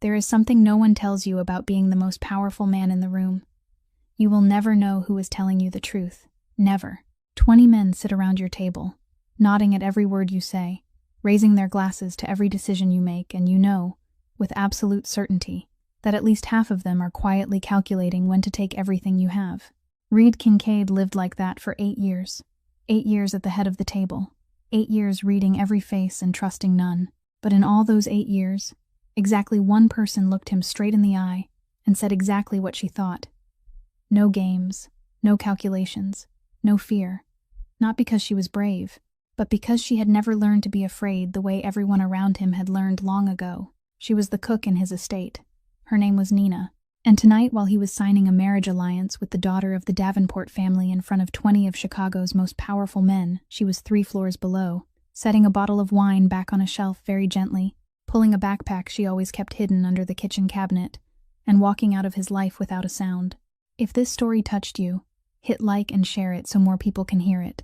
There is something no one tells you about being the most powerful man in the room. You will never know who is telling you the truth. Never. 20 men sit around your table, nodding at every word you say, raising their glasses to every decision you make, and you know, with absolute certainty, that at least half of them are quietly calculating when to take everything you have. Reed Kincaid lived like that for 8 years. 8 years at the head of the table. 8 years reading every face and trusting none. But in all those 8 years, exactly one person looked him straight in the eye and said exactly what she thought. No games, no calculations, no fear. Not because she was brave, but because she had never learned to be afraid the way everyone around him had learned long ago. She was the cook in his estate. Her name was Nina. And tonight, while he was signing a marriage alliance with the daughter of the Davenport family in front of 20 of Chicago's most powerful men, she was 3 floors below, setting a bottle of wine back on a shelf very gently, pulling a backpack she always kept hidden under the kitchen cabinet, and walking out of his life without a sound. If this story touched you, hit like and share it so more people can hear it.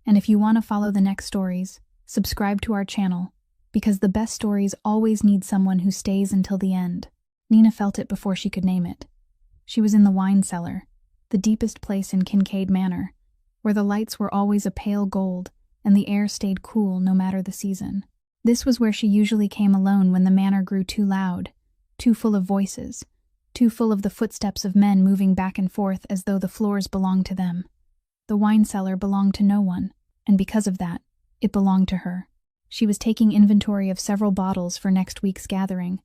And if you want to follow the next stories, subscribe to our channel, because the best stories always need someone who stays until the end. Nina felt it before she could name it. She was in the wine cellar, the deepest place in Kincaid Manor, where the lights were always a pale gold and the air stayed cool no matter the season. This was where she usually came alone when the manor grew too loud, too full of voices, too full of the footsteps of men moving back and forth as though the floors belonged to them. The wine cellar belonged to no one, and because of that, it belonged to her. She was taking inventory of several bottles for next week's gathering,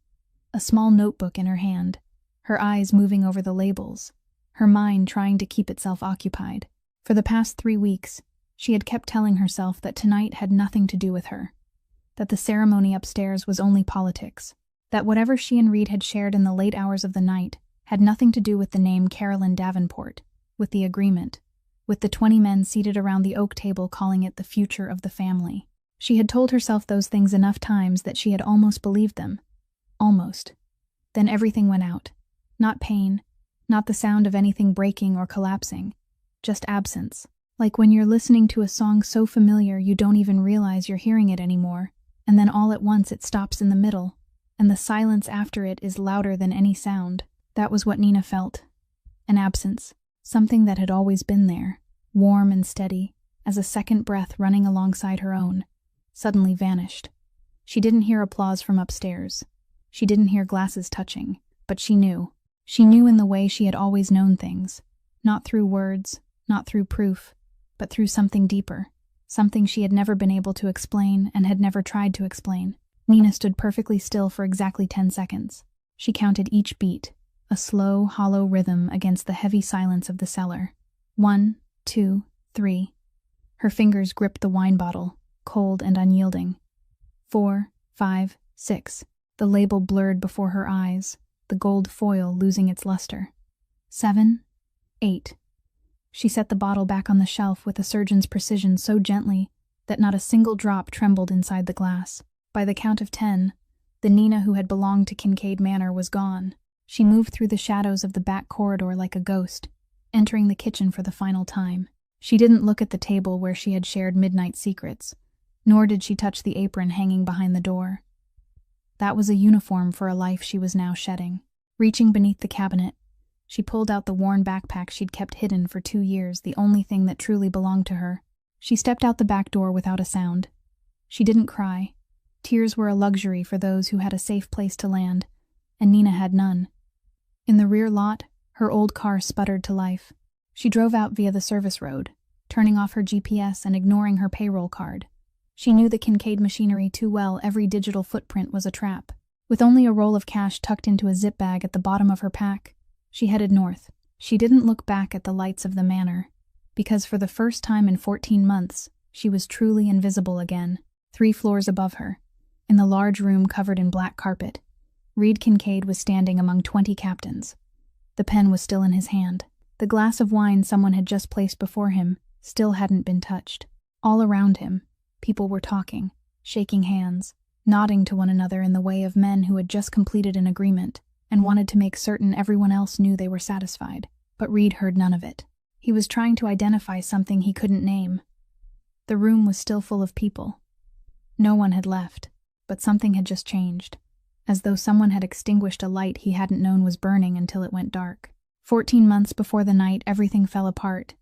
a small notebook in her hand, her eyes moving over the labels, her mind trying to keep itself occupied. For the past 3 weeks, she had kept telling herself that tonight had nothing to do with her, that the ceremony upstairs was only politics, that whatever she and Reed had shared in the late hours of the night had nothing to do with the name Carolyn Davenport, with the agreement, with the 20 men seated around the oak table calling it the future of the family. She had told herself those things enough times that she had almost believed them. Almost. Then everything went out. Not pain, not the sound of anything breaking or collapsing, just absence. Like when you're listening to a song so familiar you don't even realize you're hearing it anymore, and then all at once it stops in the middle, and the silence after it is louder than any sound. That was what Nina felt. An absence. Something that had always been there, warm and steady, as a second breath running alongside her own, suddenly vanished. She didn't hear applause from upstairs. She didn't hear glasses touching, but she knew. She knew in the way she had always known things, not through words, not through proof, but through something deeper, something she had never been able to explain and had never tried to explain. Nina stood perfectly still for exactly 10 seconds. She counted each beat, a slow, hollow rhythm against the heavy silence of the cellar. 1, 2, 3. Her fingers gripped the wine bottle, cold and unyielding. 4, 5, 6. The label blurred before her eyes, the gold foil losing its luster. 7, 8. She set the bottle back on the shelf with a surgeon's precision so gently that not a single drop trembled inside the glass. By the count of 10, the Nina who had belonged to Kincaid Manor was gone. She moved through the shadows of the back corridor like a ghost, entering the kitchen for the final time. She didn't look at the table where she had shared midnight secrets, nor did she touch the apron hanging behind the door. That was a uniform for a life she was now shedding. Reaching beneath the cabinet, she pulled out the worn backpack she'd kept hidden for 2 years, the only thing that truly belonged to her. She stepped out the back door without a sound. She didn't cry. Tears were a luxury for those who had a safe place to land, and Nina had none. In the rear lot, her old car sputtered to life. She drove out via the service road, turning off her GPS and ignoring her payroll card. She knew the Kincaid machinery too well. Every digital footprint was a trap. With only a roll of cash tucked into a zip bag at the bottom of her pack, she headed north. She didn't look back at the lights of the manor, because for the first time in 14 months, she was truly invisible again. 3 floors above her, in the large room covered in black carpet, Reed Kincaid was standing among 20 captains. The pen was still in his hand. The glass of wine someone had just placed before him still hadn't been touched. All around him, people were talking, shaking hands, nodding to one another in the way of men who had just completed an agreement and wanted to make certain everyone else knew they were satisfied. But Reed heard none of it. He was trying to identify something he couldn't name. The room was still full of people. No one had left, but something had just changed. as though someone had extinguished a light he hadn't known was burning until it went dark. 14 months before the night everything fell apart,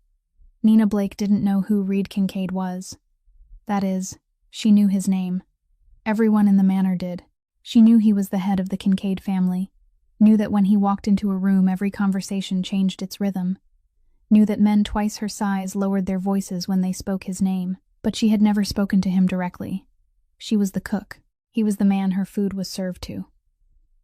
Nina Blake didn't know who Reed Kincaid was. That is, she knew his name. Everyone in the manor did. She knew he was the head of the Kincaid family, knew that when he walked into a room every conversation changed its rhythm, knew that men twice her size lowered their voices when they spoke his name, but she had never spoken to him directly. She was the cook. He was the man her food was served to.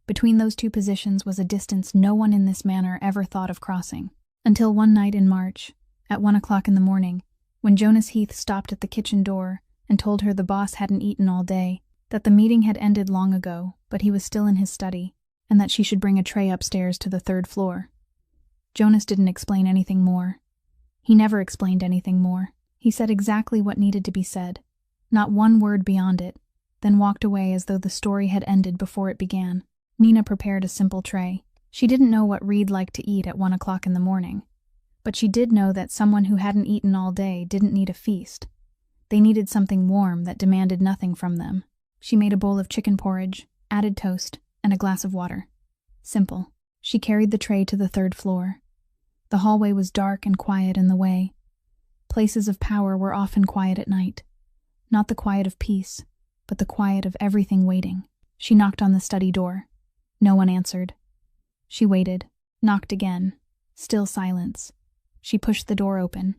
Between those two positions was a distance no one in this manor ever thought of crossing. Until one night in March, at 1 o'clock in the morning, when Jonas Heath stopped at the kitchen door and told her the boss hadn't eaten all day, that the meeting had ended long ago, but he was still in his study, and that she should bring a tray upstairs to the 3rd floor. Jonas didn't explain anything more. He never explained anything more. He said exactly what needed to be said, not one word beyond it, then walked away as though the story had ended before it began. Nina prepared a simple tray. She didn't know what Reed liked to eat at 1 o'clock in the morning, but she did know that someone who hadn't eaten all day didn't need a feast. They needed something warm that demanded nothing from them. She made a bowl of chicken porridge, added toast, and a glass of water. Simple. She carried the tray to the 3rd floor. The hallway was dark and quiet in the way. Places of power were often quiet at night. Not the quiet of peace, but the quiet of everything waiting. She knocked on the study door. No one answered. She waited, knocked again. Still silence. She pushed the door open.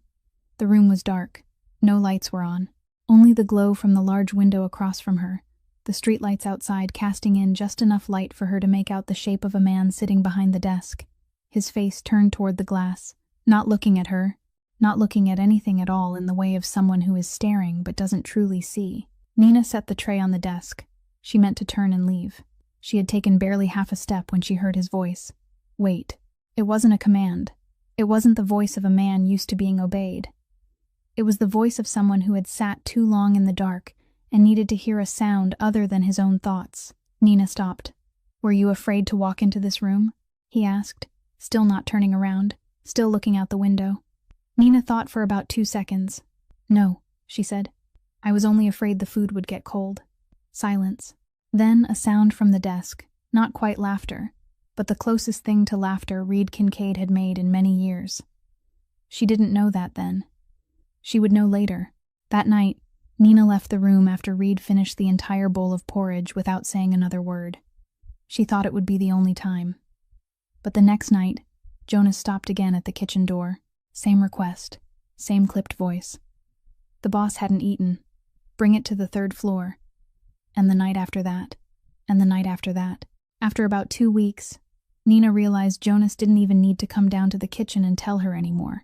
The room was dark. No lights were on. Only the glow from the large window across from her, the streetlights outside casting in just enough light for her to make out the shape of a man sitting behind the desk, his face turned toward the glass, not looking at her, not looking at anything at all in the way of someone who is staring but doesn't truly see. Nina set the tray on the desk. She meant to turn and leave. She had taken barely half a step when she heard his voice. Wait. It wasn't a command. It wasn't the voice of a man used to being obeyed. It was the voice of someone who had sat too long in the dark and needed to hear a sound other than his own thoughts. Nina stopped. "Were you afraid to walk into this room?" he asked, still not turning around, still looking out the window. Nina thought for about 2 seconds. "No," she said. "I was only afraid the food would get cold." Silence. Then a sound from the desk, not quite laughter, but the closest thing to laughter Reed Kincaid had made in many years. She didn't know that then. She would know later. That night, Nina left the room after Reed finished the entire bowl of porridge without saying another word. She thought it would be the only time. But the next night, Jonas stopped again at the kitchen door. Same request, same clipped voice. The boss hadn't eaten. Bring it to the 3rd floor. And the night after that, and the night after that. After about 2 weeks, Nina realized Jonas didn't even need to come down to the kitchen and tell her anymore,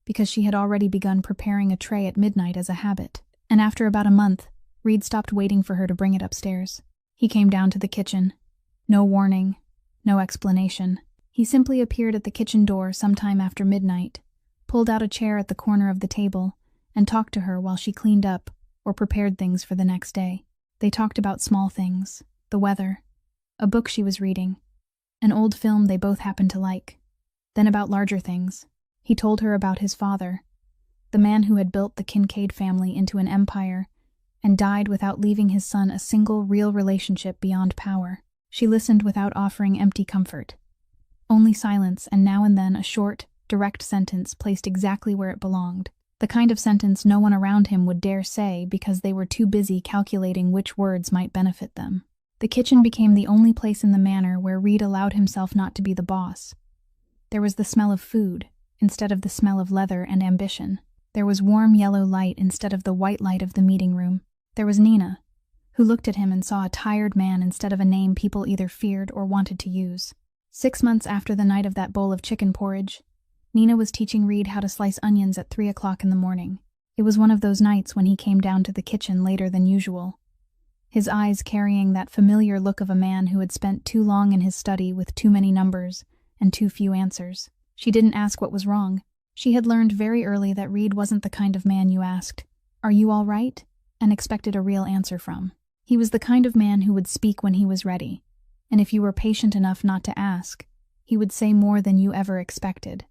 because she had already begun preparing a tray at midnight as a habit. And after about a month, Reed stopped waiting for her to bring it upstairs. He came down to the kitchen. No warning, no explanation. He simply appeared at the kitchen door sometime after midnight, pulled out a chair at the corner of the table, and talked to her while she cleaned up or prepared things for the next day. They talked about small things, the weather, a book she was reading, an old film they both happened to like, then about larger things. He told her about his father, the man who had built the Kincaid family into an empire and died without leaving his son a single real relationship beyond power. She listened without offering empty comfort. Only silence and now and then a short, direct sentence placed exactly where it belonged. The kind of sentence no one around him would dare say because they were too busy calculating which words might benefit them. The kitchen became the only place in the manor where Reed allowed himself not to be the boss. There was the smell of food instead of the smell of leather and ambition. There was warm yellow light instead of the white light of the meeting room. There was Nina, who looked at him and saw a tired man instead of a name people either feared or wanted to use. 6 months after the night of that bowl of chicken porridge, Nina was teaching Reed how to slice onions at 3 o'clock in the morning. It was one of those nights when he came down to the kitchen later than usual, his eyes carrying that familiar look of a man who had spent too long in his study with too many numbers and too few answers. She didn't ask what was wrong. She had learned very early that Reed wasn't the kind of man you asked, "Are you all right?" and expected a real answer from. He was the kind of man who would speak when he was ready, and if you were patient enough not to ask, he would say more than you ever expected.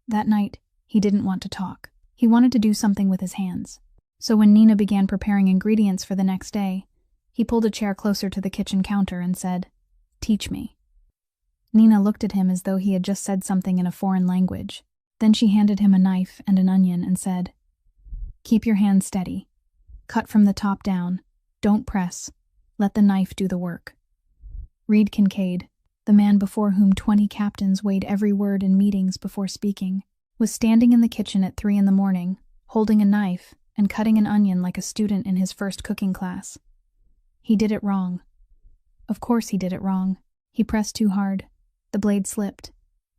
That night, he didn't want to talk. He wanted to do something with his hands. So when Nina began preparing ingredients for the next day, He pulled a chair closer to the kitchen counter and said, "Teach me." Nina looked at him as though he had just said something in a foreign language. Then she handed him a knife and an onion and said, "Keep your hand steady. Cut from the top down. Don't press. Let the knife do the work." Reed Kincaid, the man before whom 20 captains weighed every word in meetings before speaking, was standing in the kitchen at 3 a.m, holding a knife and cutting an onion like a student in his first cooking class. He did it wrong. Of course he did it wrong. He pressed too hard. The blade slipped,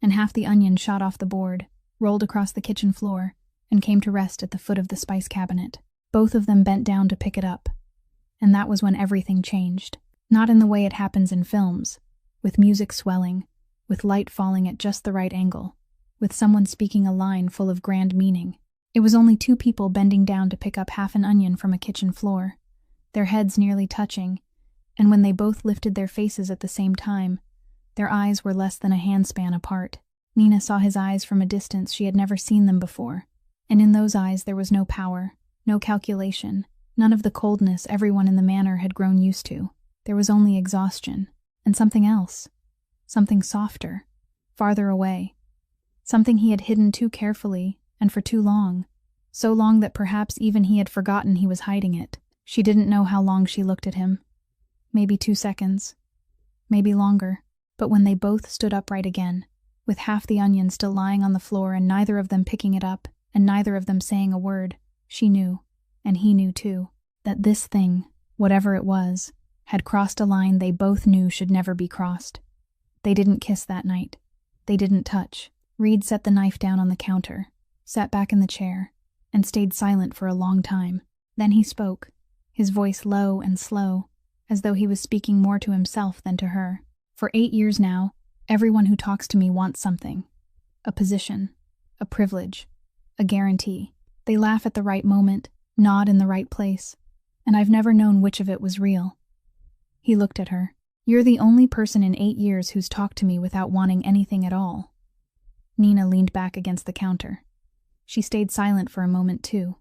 and half the onion shot off the board, rolled across the kitchen floor, and came to rest at the foot of the spice cabinet. Both of them bent down to pick it up. And that was when everything changed. Not in the way it happens in films, with music swelling, with light falling at just the right angle, with someone speaking a line full of grand meaning. It was only 2 people bending down to pick up half an onion from a kitchen floor, their heads nearly touching, and when they both lifted their faces at the same time, their eyes were less than a handspan apart. Nina saw his eyes from a distance she had never seen them before, and in those eyes there was no power, no calculation, none of the coldness everyone in the manor had grown used to. There was only exhaustion, and something else, something softer, farther away, something he had hidden too carefully and for too long, so long that perhaps even he had forgotten he was hiding it. She didn't know how long she looked at him. Maybe 2 seconds, maybe longer, but when they both stood upright again, with half the onion still lying on the floor and neither of them picking it up and neither of them saying a word, she knew, and he knew too, that this thing, whatever it was, had crossed a line they both knew should never be crossed. They didn't kiss that night. They didn't touch. Reed set the knife down on the counter, sat back in the chair, and stayed silent for a long time. Then he spoke, his voice low and slow, as though he was speaking more to himself than to her. "For 8 years now, everyone who talks to me wants something. A position, a privilege, a guarantee. They laugh at the right moment, nod in the right place, and I've never known which of it was real." He looked at her. "You're the only person in 8 years who's talked to me without wanting anything at all." Nina leaned back against the counter. She stayed silent for a moment too.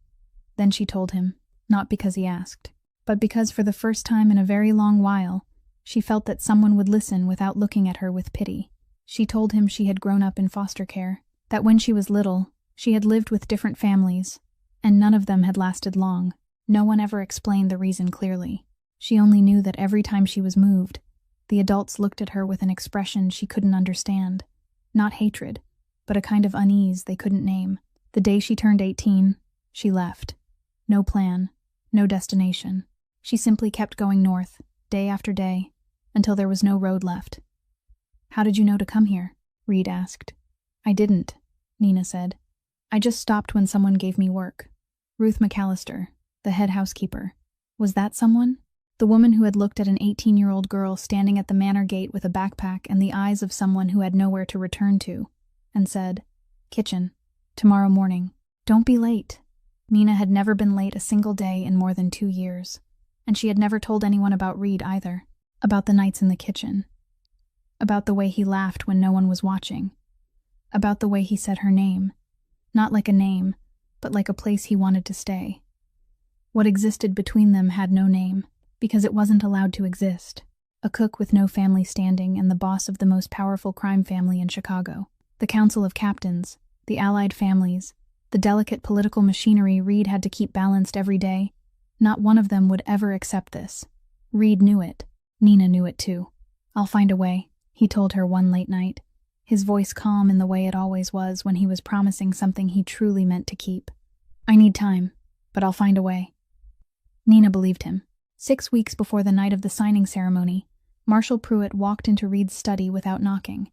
Then she told him, not because he asked, but because for the first time in a very long while, she felt that someone would listen without looking at her with pity. She told him she had grown up in foster care, that when she was little, she had lived with different families, and none of them had lasted long. No one ever explained the reason clearly. She only knew that every time she was moved, the adults looked at her with an expression she couldn't understand. Not hatred, but a kind of unease they couldn't name. The day she turned 18, she left. No plan, no destination. She simply kept going north, day after day, until there was no road left. "How did you know to come here?" Reed asked. "I didn't," Nina said. "I just stopped when someone gave me work. Ruth McAllister, the head housekeeper. Was that someone? The woman who had looked at an 18-year-old girl standing at the manor gate with a backpack and the eyes of someone who had nowhere to return to, and said, 'Kitchen, tomorrow morning. Don't be late.'" Nina had never been late a single day in more than 2 years, and she had never told anyone about Reed either, about the nights in the kitchen, about the way he laughed when no one was watching, about the way he said her name, not like a name, but like a place he wanted to stay. What existed between them had no name, because it wasn't allowed to exist. A cook with no family standing and the boss of the most powerful crime family in Chicago. The Council of Captains, the allied families, the delicate political machinery Reed had to keep balanced every day. Not one of them would ever accept this. Reed knew it. Nina knew it too. "I'll find a way," he told her one late night, his voice calm in the way it always was when he was promising something he truly meant to keep. "I need time, but I'll find a way." Nina believed him. 6 weeks before the night of the signing ceremony, Marshal Pruitt walked into Reed's study without knocking.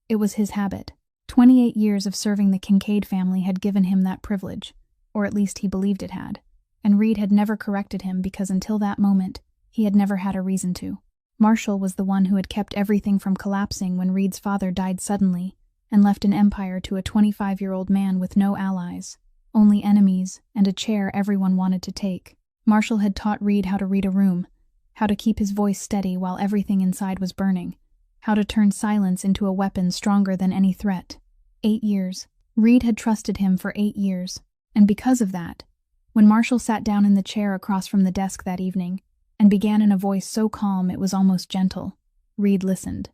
It was his habit. 28 years of serving the Kincaid family had given him that privilege, or at least he believed it had, and Reed had never corrected him because until that moment, he had never had a reason to. Marshal was the one who had kept everything from collapsing when Reed's father died suddenly and left an empire to a 25-year-old man with no allies, only enemies and a chair everyone wanted to take. Marshal had taught Reed how to read a room, how to keep his voice steady while everything inside was burning, how to turn silence into a weapon stronger than any threat. 8 years. Reed had trusted him for 8 years, and because of that, when Marshal sat down in the chair across from the desk that evening, and began in a voice so calm it was almost gentle. Reed listened.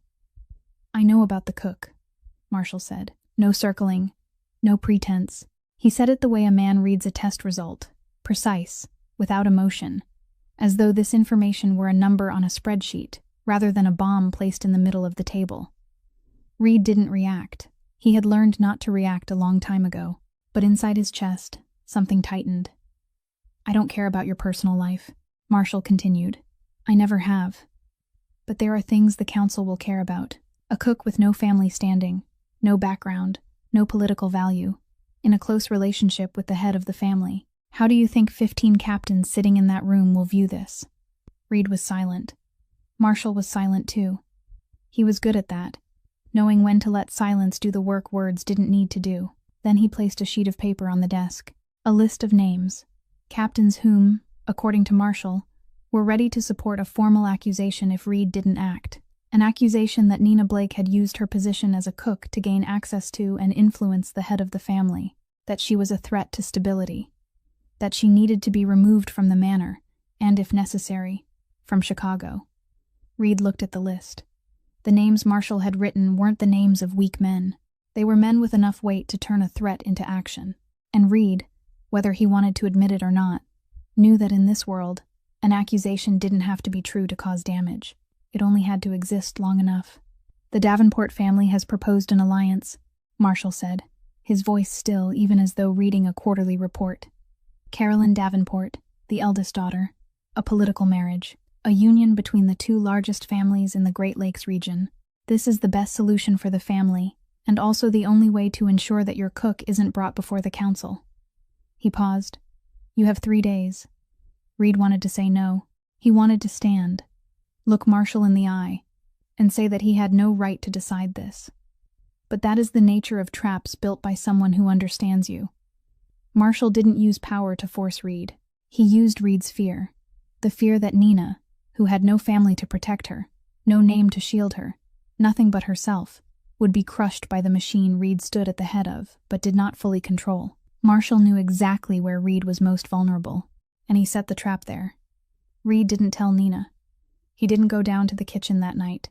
"I know about the cook," Marshall said. No circling, no pretense. He said it the way a man reads a test result, precise, without emotion, as though this information were a number on a spreadsheet, rather than a bomb placed in the middle of the table. Reed didn't react. He had learned not to react a long time ago, but inside his chest, something tightened. "I don't care about your personal life," Marshall continued. "I never have. But there are things the council will care about. A cook with no family standing, no background, no political value, in a close relationship with the head of the family. How do you think 15 captains sitting in that room will view this?" Reed was silent. Marshall was silent too. He was good at that, knowing when to let silence do the work words didn't need to do. Then he placed a sheet of paper on the desk. A list of names. Captains whom, according to Marshall, were ready to support a formal accusation if Reed didn't act. An accusation that Nina Blake had used her position as a cook to gain access to and influence the head of the family, that she was a threat to stability, that she needed to be removed from the manor, and, if necessary, from Chicago. Reed looked at the list. The names Marshall had written weren't the names of weak men. They were men with enough weight to turn a threat into action. And Reed, whether he wanted to admit it or not, knew that in this world, an accusation didn't have to be true to cause damage. It only had to exist long enough. "The Davenport family has proposed an alliance," Marshall said, his voice still even as though reading a quarterly report. "Carolyn Davenport, the eldest daughter, a political marriage, a union between the two largest families in the Great Lakes region. This is the best solution for the family, and also the only way to ensure that your cook isn't brought before the council." He paused. "You have 3 days." Reed wanted to say no. He wanted to stand, look Marshall in the eye, and say that he had no right to decide this. But that is the nature of traps built by someone who understands you. Marshall didn't use power to force Reed. He used Reed's fear. The fear that Nina, who had no family to protect her, no name to shield her, nothing but herself, would be crushed by the machine Reed stood at the head of, but did not fully control. Marshall knew exactly where Reed was most vulnerable, and he set the trap there. Reed didn't tell Nina. He didn't go down to the kitchen that night.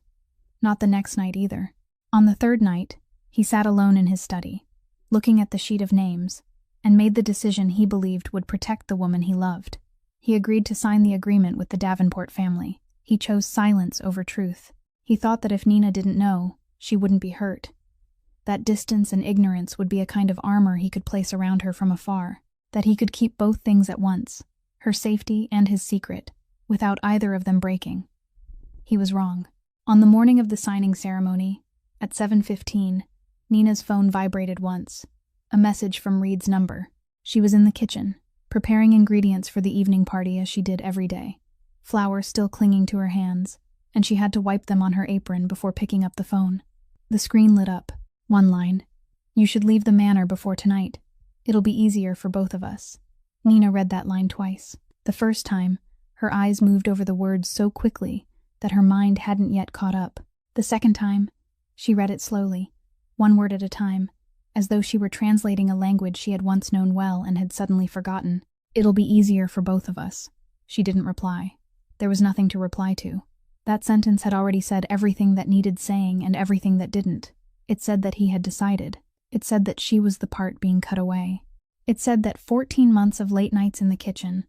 Not the next night either. On the third night, he sat alone in his study, looking at the sheet of names, and made the decision he believed would protect the woman he loved. He agreed to sign the agreement with the Davenport family. He chose silence over truth. He thought that if Nina didn't know, she wouldn't be hurt. That distance and ignorance would be a kind of armor he could place around her from afar, that he could keep both things at once, her safety and his secret, without either of them breaking. He was wrong. On the morning of the signing ceremony, at 7:15, Nina's phone vibrated once. A message from Reed's number. She was in the kitchen, preparing ingredients for the evening party as she did every day, flour still clinging to her hands, and she had to wipe them on her apron before picking up the phone. The screen lit up. One line. "You should leave the manor before tonight. It'll be easier for both of us." Nina read that line twice. The first time, her eyes moved over the words so quickly that her mind hadn't yet caught up. The second time, she read it slowly, one word at a time, as though she were translating a language she had once known well and had suddenly forgotten. "It'll be easier for both of us." She didn't reply. There was nothing to reply to. That sentence had already said everything that needed saying and everything that didn't. It said that he had decided. It said that she was the part being cut away. It said that 14 months of late nights in the kitchen,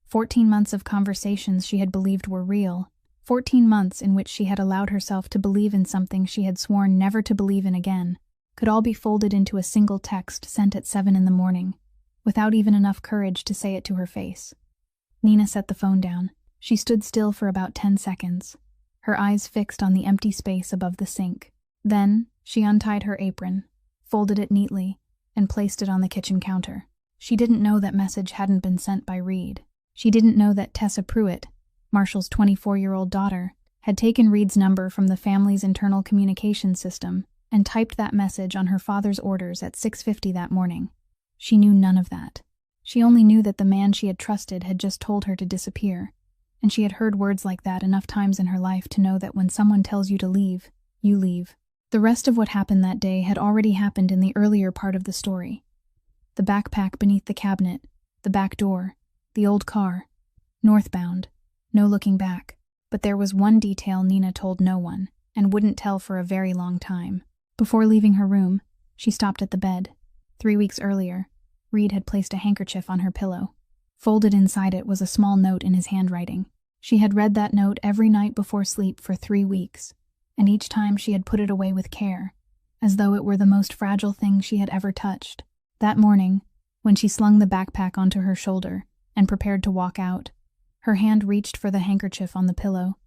14 months of conversations she had believed were real, 14 months in which she had allowed herself to believe in something she had sworn never to believe in again, could all be folded into a single text sent at 7 in the morning, without even enough courage to say it to her face. Nina set the phone down. She stood still for about 10 seconds, her eyes fixed on the empty space above the sink. Then, she untied her apron, folded it neatly, and placed it on the kitchen counter. She didn't know that message hadn't been sent by Reed. She didn't know that Tessa Pruitt, Marshall's 24-year-old daughter, had taken Reed's number from the family's internal communication system and typed that message on her father's orders at 6:50 that morning. She knew none of that. She only knew that the man she had trusted had just told her to disappear, and she had heard words like that enough times in her life to know that when someone tells you to leave, you leave. The rest of what happened that day had already happened in the earlier part of the story. The backpack beneath the cabinet, the back door, the old car, northbound, No looking back. But there was one detail Nina told no one, and wouldn't tell for a very long time. Before leaving her room, she stopped at the bed. 3 weeks earlier, Reed had placed a handkerchief on her pillow. Folded inside it was a small note in his handwriting. She had read that note every night before sleep for 3 weeks, and each time she had put it away with care, as though it were the most fragile thing she had ever touched. That morning, when she slung the backpack onto her shoulder and prepared to walk out, her hand reached for the handkerchief on the pillow.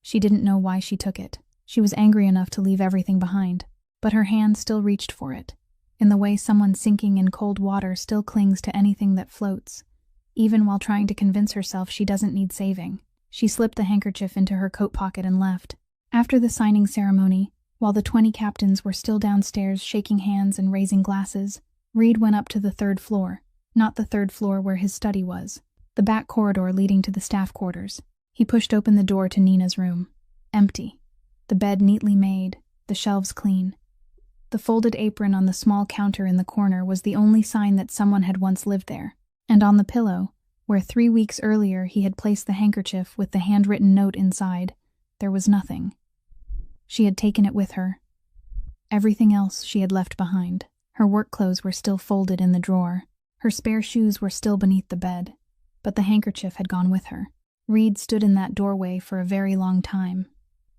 She didn't know why she took it. She was angry enough to leave everything behind, but her hand still reached for it, in the way someone sinking in cold water still clings to anything that floats, even while trying to convince herself she doesn't need saving. She slipped the handkerchief into her coat pocket and left. After the signing ceremony, while the 20 captains were still downstairs shaking hands and raising glasses, Reed went up to the 3rd floor, not the 3rd floor where his study was, the back corridor leading to the staff quarters. He pushed open the door to Nina's room. Empty. The bed neatly made, the shelves clean. The folded apron on the small counter in the corner was the only sign that someone had once lived there. And on the pillow, where 3 weeks earlier he had placed the handkerchief with the handwritten note inside, there was nothing. She had taken it with her. Everything else she had left behind. Her work clothes were still folded in the drawer. Her spare shoes were still beneath the bed, but the handkerchief had gone with her. Reed stood in that doorway for a very long time.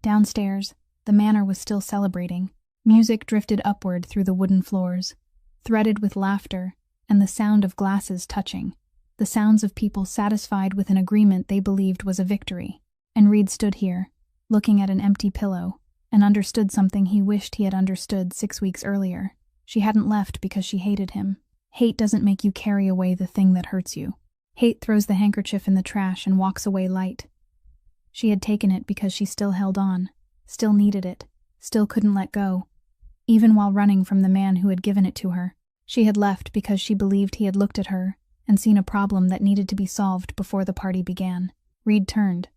Downstairs, the manor was still celebrating. Music drifted upward through the wooden floors, threaded with laughter and the sound of glasses touching, the sounds of people satisfied with an agreement they believed was a victory. And Reed stood here, looking at an empty pillow, and understood something he wished he had understood 6 weeks earlier. She hadn't left because she hated him. Hate doesn't make you carry away the thing that hurts you. Hate throws the handkerchief in the trash and walks away light. She had taken it because she still held on, still needed it, still couldn't let go. Even while running from the man who had given it to her, she had left because she believed he had looked at her and seen a problem that needed to be solved before the party began. Reed turned,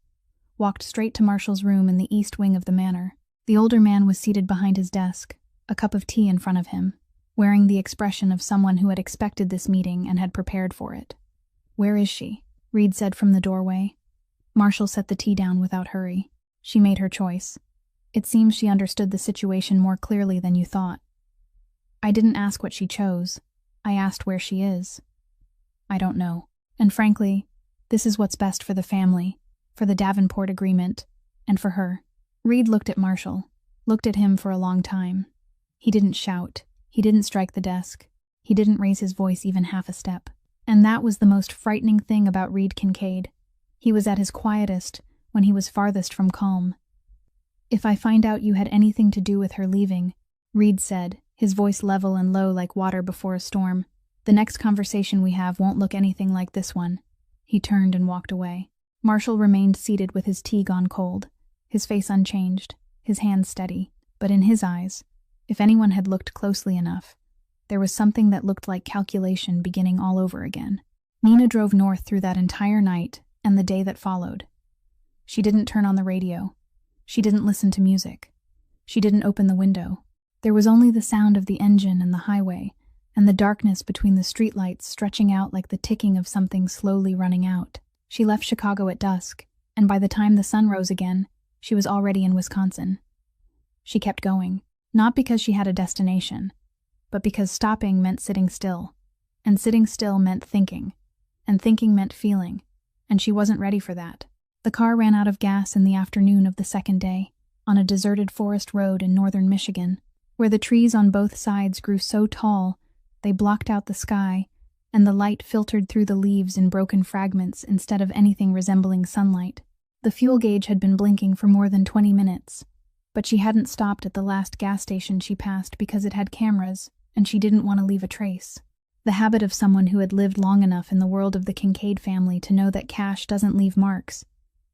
walked straight to Marshall's room in the east wing of the manor. The older man was seated behind his desk, a cup of tea in front of him, wearing the expression of someone who had expected this meeting and had prepared for it. "Where is she?" Reed said from the doorway. Marshall set the tea down without hurry. "She made her choice. It seems she understood the situation more clearly than you thought. I didn't ask what she chose. I asked where she is. I don't know. And frankly, this is what's best for the family, for the Davenport agreement, and for her." Reed looked at Marshall, looked at him for a long time. He didn't shout. He didn't strike the desk. He didn't raise his voice even half a step. And that was the most frightening thing about Reed Kincaid. He was at his quietest when he was farthest from calm. "If I find out you had anything to do with her leaving," Reed said, his voice level and low like water before a storm, "the next conversation we have won't look anything like this one." He turned and walked away. Marshall remained seated with his tea gone cold, his face unchanged, his hands steady. But in his eyes, if anyone had looked closely enough, there was something that looked like calculation beginning all over again. Nina drove north through that entire night and the day that followed. She didn't turn on the radio. She didn't listen to music. She didn't open the window. There was only the sound of the engine and the highway, and the darkness between the streetlights stretching out like the ticking of something slowly running out. She left Chicago at dusk, and by the time the sun rose again, she was already in Wisconsin. She kept going, not because she had a destination, but because stopping meant sitting still, and sitting still meant thinking, and thinking meant feeling, and she wasn't ready for that. The car ran out of gas in the afternoon of the second day, on a deserted forest road in northern Michigan, where the trees on both sides grew so tall they blocked out the sky, and the light filtered through the leaves in broken fragments instead of anything resembling sunlight. The fuel gauge had been blinking for more than 20 minutes, but she hadn't stopped at the last gas station she passed because it had cameras, and she didn't want to leave a trace. The habit of someone who had lived long enough in the world of the Kincaid family to know that cash doesn't leave marks.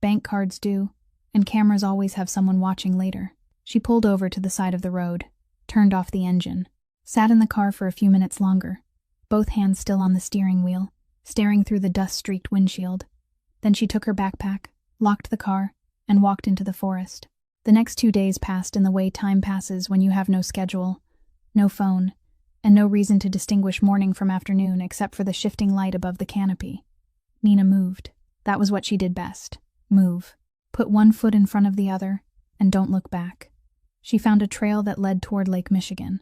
Bank cards do, and cameras always have someone watching later. She pulled over to the side of the road, turned off the engine, sat in the car for a few minutes longer, both hands still on the steering wheel, staring through the dust-streaked windshield. Then she took her backpack, locked the car, and walked into the forest. The next 2 days passed in the way time passes when you have no schedule, no phone, and no reason to distinguish morning from afternoon except for the shifting light above the canopy. Nina moved. That was what she did best. Move. Put one foot in front of the other, and don't look back. She found a trail that led toward Lake Michigan.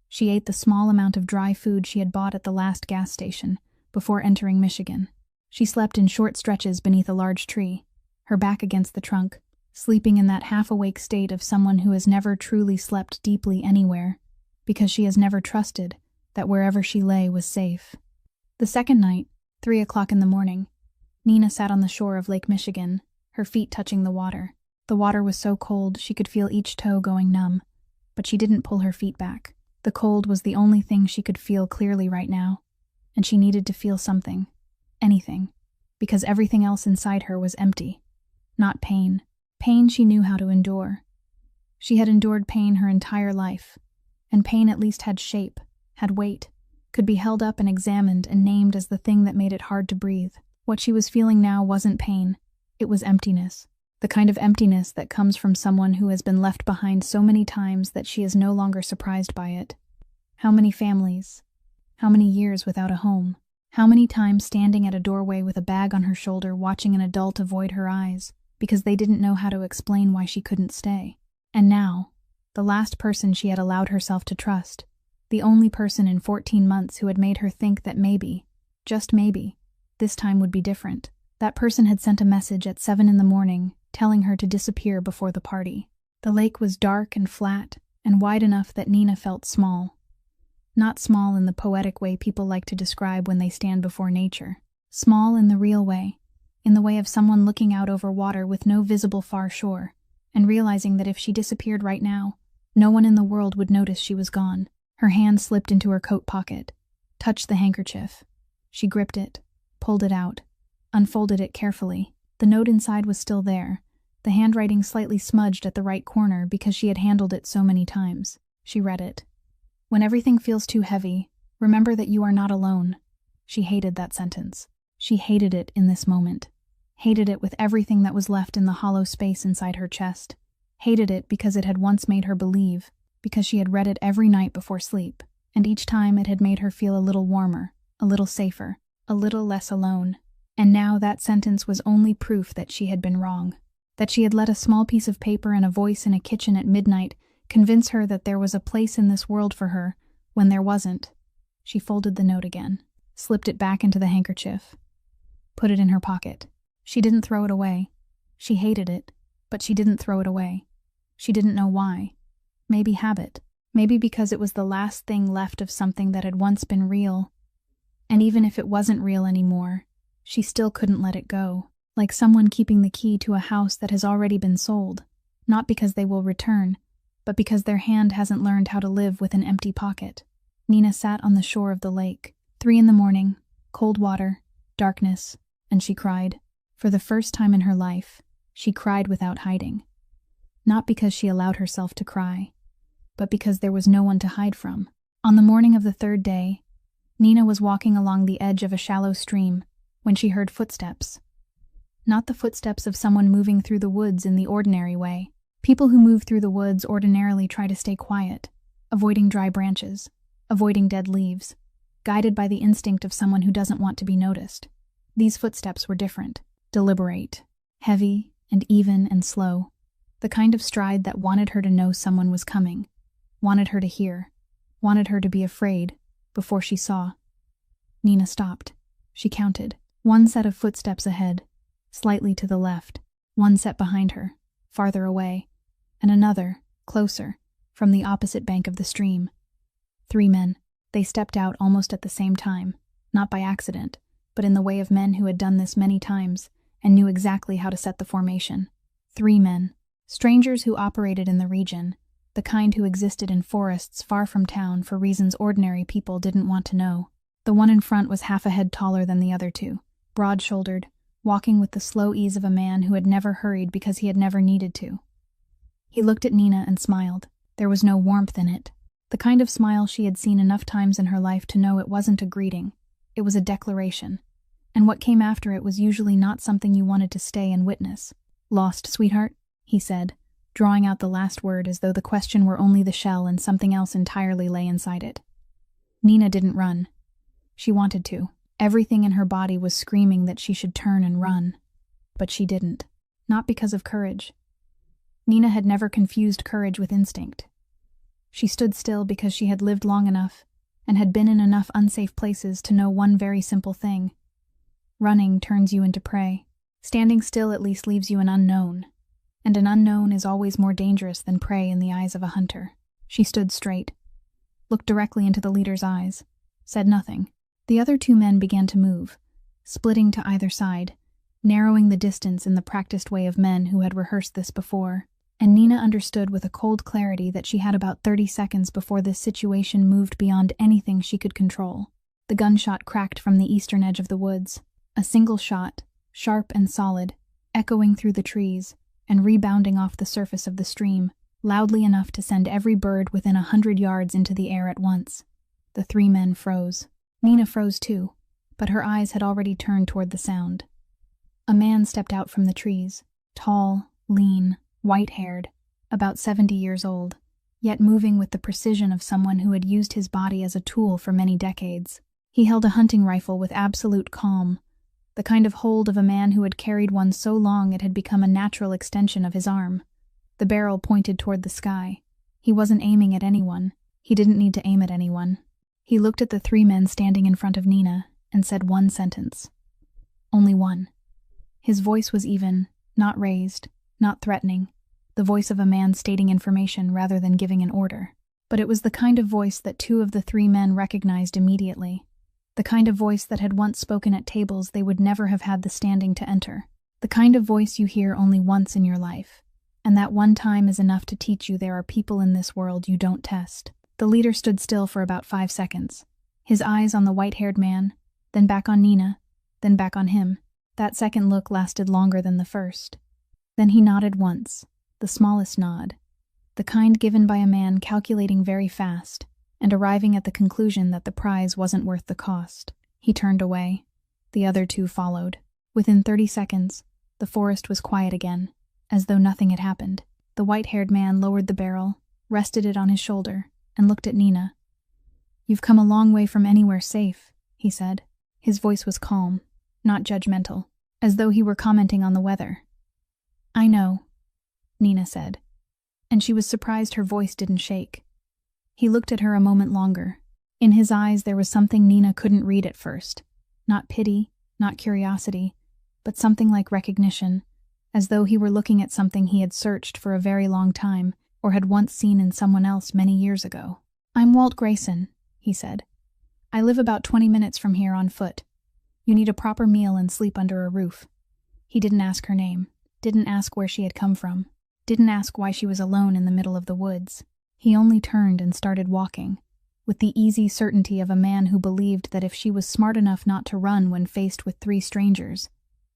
She ate the small amount of dry food she had bought at the last gas station before entering Michigan. She slept in short stretches beneath a large tree, her back against the trunk, sleeping in that half-awake state of someone who has never truly slept deeply anywhere, because she has never trusted that wherever she lay was safe. The second night, 3 o'clock in the morning, Nina sat on the shore of Lake Michigan, her feet touching the water. The water was so cold she could feel each toe going numb, but she didn't pull her feet back. The cold was the only thing she could feel clearly right now, and she needed to feel something, anything, because everything else inside her was empty. Not pain. Pain she knew how to endure. She had endured pain her entire life, and pain at least had shape, had weight, could be held up and examined and named as the thing that made it hard to breathe. What she was feeling now wasn't pain, it was emptiness. The kind of emptiness that comes from someone who has been left behind so many times that she is no longer surprised by it. How many families? How many years without a home? How many times standing at a doorway with a bag on her shoulder watching an adult avoid her eyes because they didn't know how to explain why she couldn't stay? And now, the last person she had allowed herself to trust, the only person in 14 months who had made her think that maybe, just maybe, this time would be different. That person had sent a message at 7 in the morning telling her to disappear before the party. The lake was dark and flat and wide enough that Nina felt small. Not small in the poetic way people like to describe when they stand before nature. Small in the real way, in the way of someone looking out over water with no visible far shore, and realizing that if she disappeared right now, no one in the world would notice she was gone. Her hand slipped into her coat pocket, touched the handkerchief. She gripped it, pulled it out, unfolded it carefully. The note inside was still there, the handwriting slightly smudged at the right corner because she had handled it so many times. She read it. When everything feels too heavy, remember that you are not alone. She hated that sentence. She hated it in this moment. Hated it with everything that was left in the hollow space inside her chest. Hated it because it had once made her believe, because she had read it every night before sleep, and each time it had made her feel a little warmer, a little safer, a little less alone. And now that sentence was only proof that she had been wrong, that she had let a small piece of paper and a voice in a kitchen at midnight convince her that there was a place in this world for her, when there wasn't. She folded the note again, slipped it back into the handkerchief, put it in her pocket. She didn't throw it away. She hated it, but she didn't throw it away. She didn't know why. Maybe habit. Maybe because it was the last thing left of something that had once been real. And even if it wasn't real anymore, she still couldn't let it go. Like someone keeping the key to a house that has already been sold, not because they will return, but because their hand hasn't learned how to live with an empty pocket. Nina sat on the shore of the lake. 3 in the morning, cold water, darkness, and she cried. For the first time in her life, she cried without hiding. Not because she allowed herself to cry, but because there was no one to hide from. On the morning of the 3rd day, Nina was walking along the edge of a shallow stream when she heard footsteps. Not the footsteps of someone moving through the woods in the ordinary way. People who move through the woods ordinarily try to stay quiet, avoiding dry branches, avoiding dead leaves, guided by the instinct of someone who doesn't want to be noticed. These footsteps were different, deliberate, heavy and even and slow, the kind of stride that wanted her to know someone was coming, wanted her to hear, wanted her to be afraid before she saw. Nina stopped. She counted. 1 set of footsteps ahead, slightly to the left, 1 set behind her, farther away, and another, closer, from the opposite bank of the stream. 3 men. They stepped out almost at the same time, not by accident, but in the way of men who had done this many times and knew exactly how to set the formation. 3 men. Strangers who operated in the region, the kind who existed in forests far from town for reasons ordinary people didn't want to know. The one in front was half a head taller than the other 2, broad-shouldered, walking with the slow ease of a man who had never hurried because he had never needed to. He looked at Nina and smiled. There was no warmth in it. The kind of smile she had seen enough times in her life to know it wasn't a greeting. It was a declaration. And what came after it was usually not something you wanted to stay and witness. "Lost, sweetheart?" he said, drawing out the last word as though the question were only the shell and something else entirely lay inside it. Nina didn't run. She wanted to. Everything in her body was screaming that she should turn and run. But she didn't. not because of courage. Nina had never confused courage with instinct. She stood still because she had lived long enough and had been in enough unsafe places to know one very simple thing. Running turns you into prey. Standing still at least leaves you an unknown, and an unknown is always more dangerous than prey in the eyes of a hunter. She stood straight, looked directly into the leader's eyes, said nothing. The other two men began to move, splitting to either side, narrowing the distance in the practiced way of men who had rehearsed this before, and Nina understood with a cold clarity that she had about 30 seconds before this situation moved beyond anything she could control. The gunshot cracked from the eastern edge of the woods. A single shot, sharp and solid, echoing through the trees and rebounding off the surface of the stream, loudly enough to send every bird within 100 yards into the air at once. The three men froze. Nina froze too, but her eyes had already turned toward the sound. A man stepped out from the trees, tall, lean, white-haired, about 70 years old, yet moving with the precision of someone who had used his body as a tool for many decades. He held a hunting rifle with absolute calm, the kind of hold of a man who had carried one so long it had become a natural extension of his arm. The barrel pointed toward the sky. He wasn't aiming at anyone. He didn't need to aim at anyone. He looked at the three men standing in front of Nina and said one sentence. Only one. His voice was even, not raised, not threatening, the voice of a man stating information rather than giving an order. But it was the kind of voice that two of the three men recognized immediately. The kind of voice that had once spoken at tables they would never have had the standing to enter. The kind of voice you hear only once in your life, and that one time is enough to teach you there are people in this world you don't test. The leader stood still for about 5 seconds, his eyes on the white-haired man, then back on Nina, then back on him. That second look lasted longer than the first. Then he nodded once, the smallest nod, the kind given by a man calculating very fast, and arriving at the conclusion that the prize wasn't worth the cost. He turned away. The other two followed. Within 30 seconds, the forest was quiet again, as though nothing had happened. The white-haired man lowered the barrel, rested it on his shoulder, and looked at Nina. "You've come a long way from anywhere safe," he said. His voice was calm, not judgmental, as though he were commenting on the weather. "I know," Nina said, and she was surprised her voice didn't shake. He looked at her a moment longer. In his eyes there was something Nina couldn't read at first. Not pity, not curiosity, but something like recognition, as though he were looking at something he had searched for a very long time, or had once seen in someone else many years ago. "I'm Walt Grayson," he said. "I live about 20 minutes from here on foot. You need a proper meal and sleep under a roof." He didn't ask her name, didn't ask where she had come from, didn't ask why she was alone in the middle of the woods. He only turned and started walking, with the easy certainty of a man who believed that if she was smart enough not to run when faced with 3 strangers,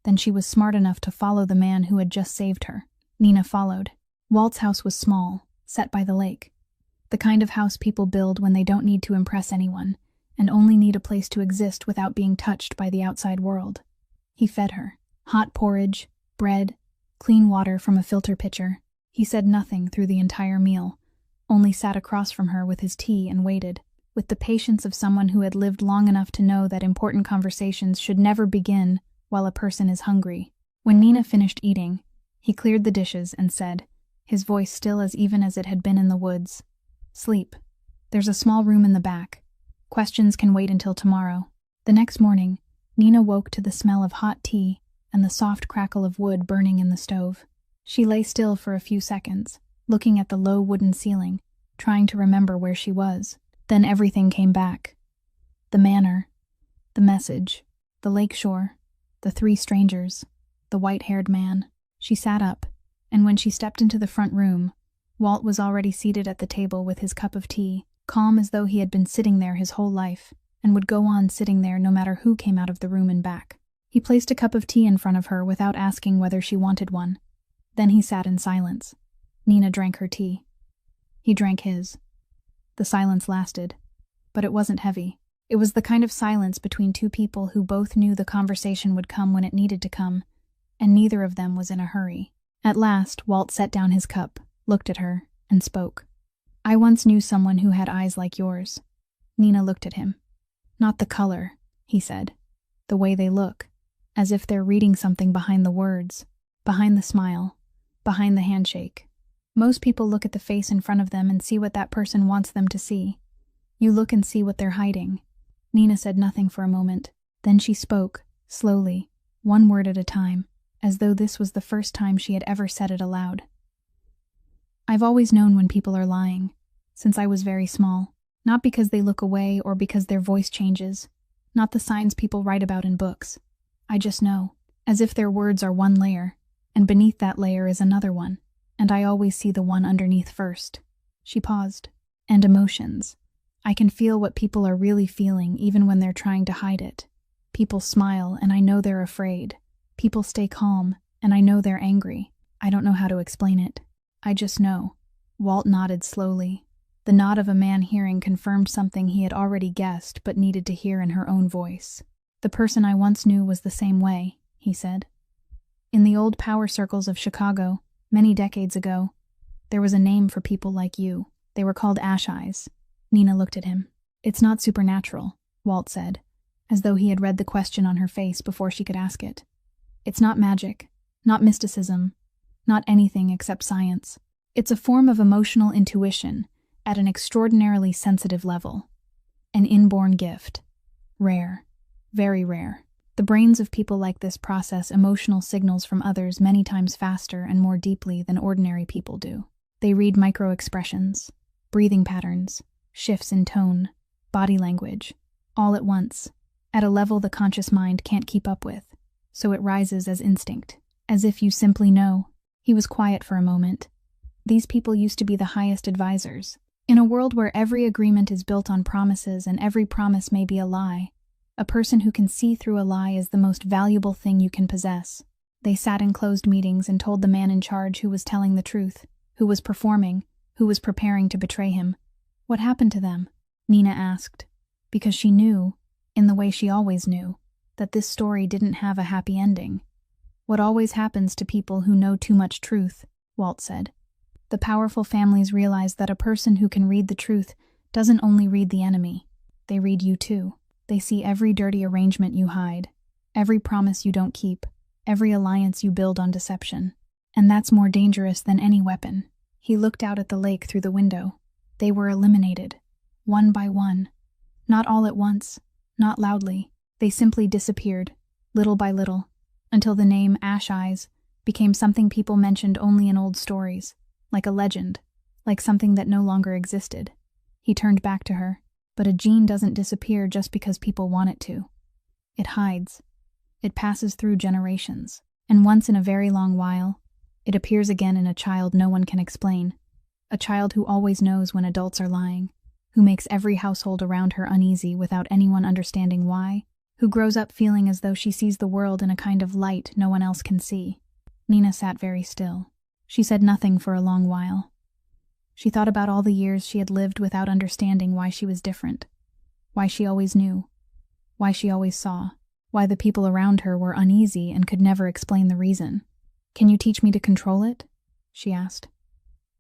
then she was smart enough to follow the man who had just saved her. Nina followed. Walt's house was small, set by the lake. The kind of house people build when they don't need to impress anyone, and only need a place to exist without being touched by the outside world. He fed her. Hot porridge, bread, clean water from a filter pitcher. He said nothing through the entire meal, only sat across from her with his tea and waited, with the patience of someone who had lived long enough to know that important conversations should never begin while a person is hungry. When Nina finished eating, he cleared the dishes and said, his voice still as even as it had been in the woods, "Sleep. There's a small room in the back. Questions can wait until tomorrow." The next morning, Nina woke to the smell of hot tea and the soft crackle of wood burning in the stove. She lay still for a few seconds, looking at the low wooden ceiling, trying to remember where she was. Then everything came back. The manor, the message, the lakeshore, the 3 strangers, the white-haired man. She sat up, and when she stepped into the front room, Walt was already seated at the table with his cup of tea, calm as though he had been sitting there his whole life, and would go on sitting there no matter who came out of the room and back. He placed a cup of tea in front of her without asking whether she wanted one. Then he sat in silence. Nina drank her tea. He drank his. The silence lasted, but it wasn't heavy. It was the kind of silence between 2 people who both knew the conversation would come when it needed to come, and neither of them was in a hurry. At last, Walt set down his cup, looked at her, and spoke. "I once knew someone who had eyes like yours." Nina looked at him. "Not the color," he said. "The way they look, as if they're reading something behind the words. behind the smile, behind the handshake. Most people look at the face in front of them and see what that person wants them to see. You look and see what they're hiding. Nina said nothing for a moment. Then she spoke, slowly, one word at a time, as though this was the first time she had ever said it aloud. I've always known when people are lying, since I was very small. Not because they look away or because their voice changes. Not the signs people write about in books. I just know, as if their words are one layer, and beneath that layer is another one, and I always see the one underneath first. She paused. And emotions. I can feel what people are really feeling even when they're trying to hide it. People smile, and I know they're afraid. People stay calm, and I know they're angry. I don't know how to explain it. I just know. Walt nodded slowly. The nod of a man hearing confirmed something he had already guessed but needed to hear in her own voice. The person I once knew was the same way, he said. In the old power circles of Chicago, many decades ago, there was a name for people like you. They were called Ash Eyes. Nina looked at him. It's not supernatural, Walt said, as though he had read the question on her face before she could ask it. It's not magic, not mysticism, not anything except science. It's a form of emotional intuition at an extraordinarily sensitive level. An inborn gift. Rare. Very rare. The brains of people like this process emotional signals from others many times faster and more deeply than ordinary people do. They read micro-expressions, breathing patterns, shifts in tone, body language, all at once, at a level the conscious mind can't keep up with, so it rises as instinct, as if you simply know. He was quiet for a moment. These people used to be the highest advisors. In a world where every agreement is built on promises and every promise may be a lie, a person who can see through a lie is the most valuable thing you can possess. They sat in closed meetings and told the man in charge who was telling the truth, who was performing, who was preparing to betray him. What happened to them? Nina asked, because she knew, in the way she always knew, that this story didn't have a happy ending. What always happens to people who know too much truth, Walt said. The powerful families realize that a person who can read the truth doesn't only read the enemy, they read you too. They see every dirty arrangement you hide, every promise you don't keep, every alliance you build on deception. And that's more dangerous than any weapon. He looked out at the lake through the window. They were eliminated, one by one. Not all at once, not loudly. They simply disappeared, little by little, until the name Ash Eyes became something people mentioned only in old stories, like a legend, like something that no longer existed. He turned back to her. But a gene doesn't disappear just because people want it to. It hides. It passes through generations. And once in a very long while, it appears again in a child no one can explain. A child who always knows when adults are lying, who makes every household around her uneasy without anyone understanding why, who grows up feeling as though she sees the world in a kind of light no one else can see. Nina sat very still. She said nothing for a long while. She thought about all the years she had lived without understanding why she was different, why she always knew, why she always saw, why the people around her were uneasy and could never explain the reason. Can you teach me to control it? She asked.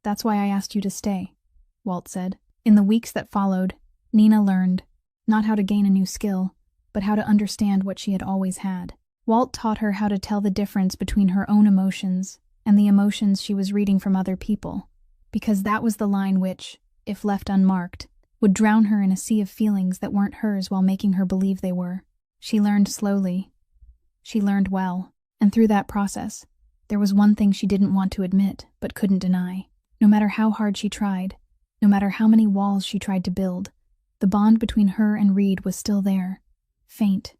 That's why I asked you to stay, Walt said. In the weeks that followed, Nina learned, not how to gain a new skill, but how to understand what she had always had. Walt taught her how to tell the difference between her own emotions and the emotions she was reading from other people. Because that was the line which, if left unmarked, would drown her in a sea of feelings that weren't hers while making her believe they were. She learned slowly. She learned well, and through that process, there was one thing she didn't want to admit, but couldn't deny. No matter how hard she tried, no matter how many walls she tried to build, the bond between her and Reed was still there. Faint,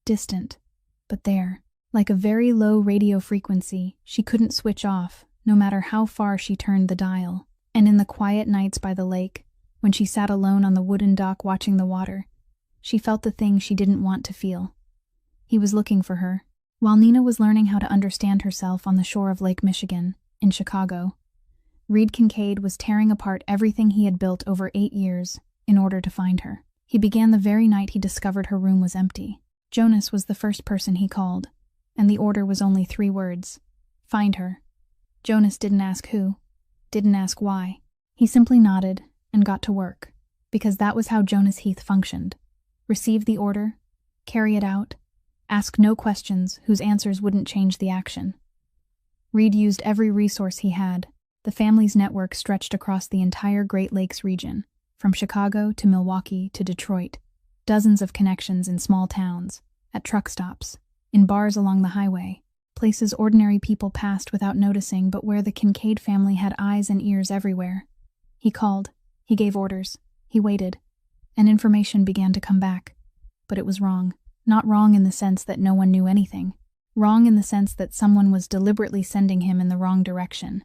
distant, but there. Like a very low radio frequency, she couldn't switch off, no matter how far she turned the dial. And in the quiet nights by the lake, when she sat alone on the wooden dock watching the water, she felt the thing she didn't want to feel. He was looking for her. While Nina was learning how to understand herself on the shore of Lake Michigan, in Chicago, Reed Kincaid was tearing apart everything he had built over 8 years in order to find her. He began the very night he discovered her room was empty. Jonas was the first person he called, and the order was only 3 words. Find her. Jonas didn't ask who, didn't ask why. He simply nodded and got to work, because that was how Jonas Heath functioned. Receive the order, carry it out, ask no questions whose answers wouldn't change the action. Reed used every resource he had. The family's network stretched across the entire Great Lakes region, from Chicago to Milwaukee to Detroit. Dozens of connections in small towns, at truck stops, in bars along the highway, places ordinary people passed without noticing, but where the Kincaid family had eyes and ears everywhere. He called, he gave orders, he waited, and information began to come back. But it was wrong. Not wrong in the sense that no one knew anything. Wrong in the sense that someone was deliberately sending him in the wrong direction.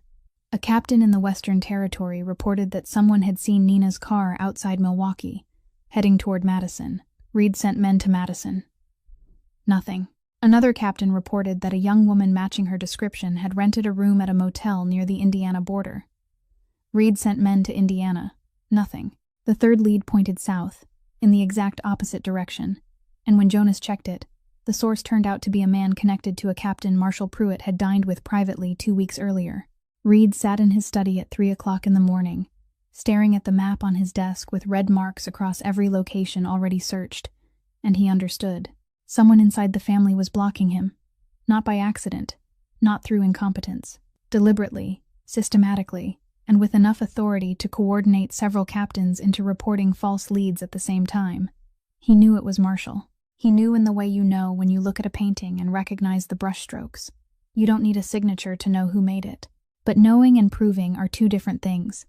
A captain in the Western Territory reported that someone had seen Nina's car outside Milwaukee, heading toward Madison. Reed sent men to Madison. Nothing. Another captain reported that a young woman matching her description had rented a room at a motel near the Indiana border. Reed sent men to Indiana. Nothing. The third lead pointed south, in the exact opposite direction, and when Jonas checked it, the source turned out to be a man connected to a Captain Marshall Pruitt had dined with privately 2 weeks earlier. Reed sat in his study at 3 o'clock in the morning, staring at the map on his desk with red marks across every location already searched, and he understood. Someone inside the family was blocking him. Not by accident, not through incompetence. Deliberately, systematically, and with enough authority to coordinate several captains into reporting false leads at the same time. He knew it was Marshall. He knew in the way you know when you look at a painting and recognize the brushstrokes. You don't need a signature to know who made it. But knowing and proving are two different things.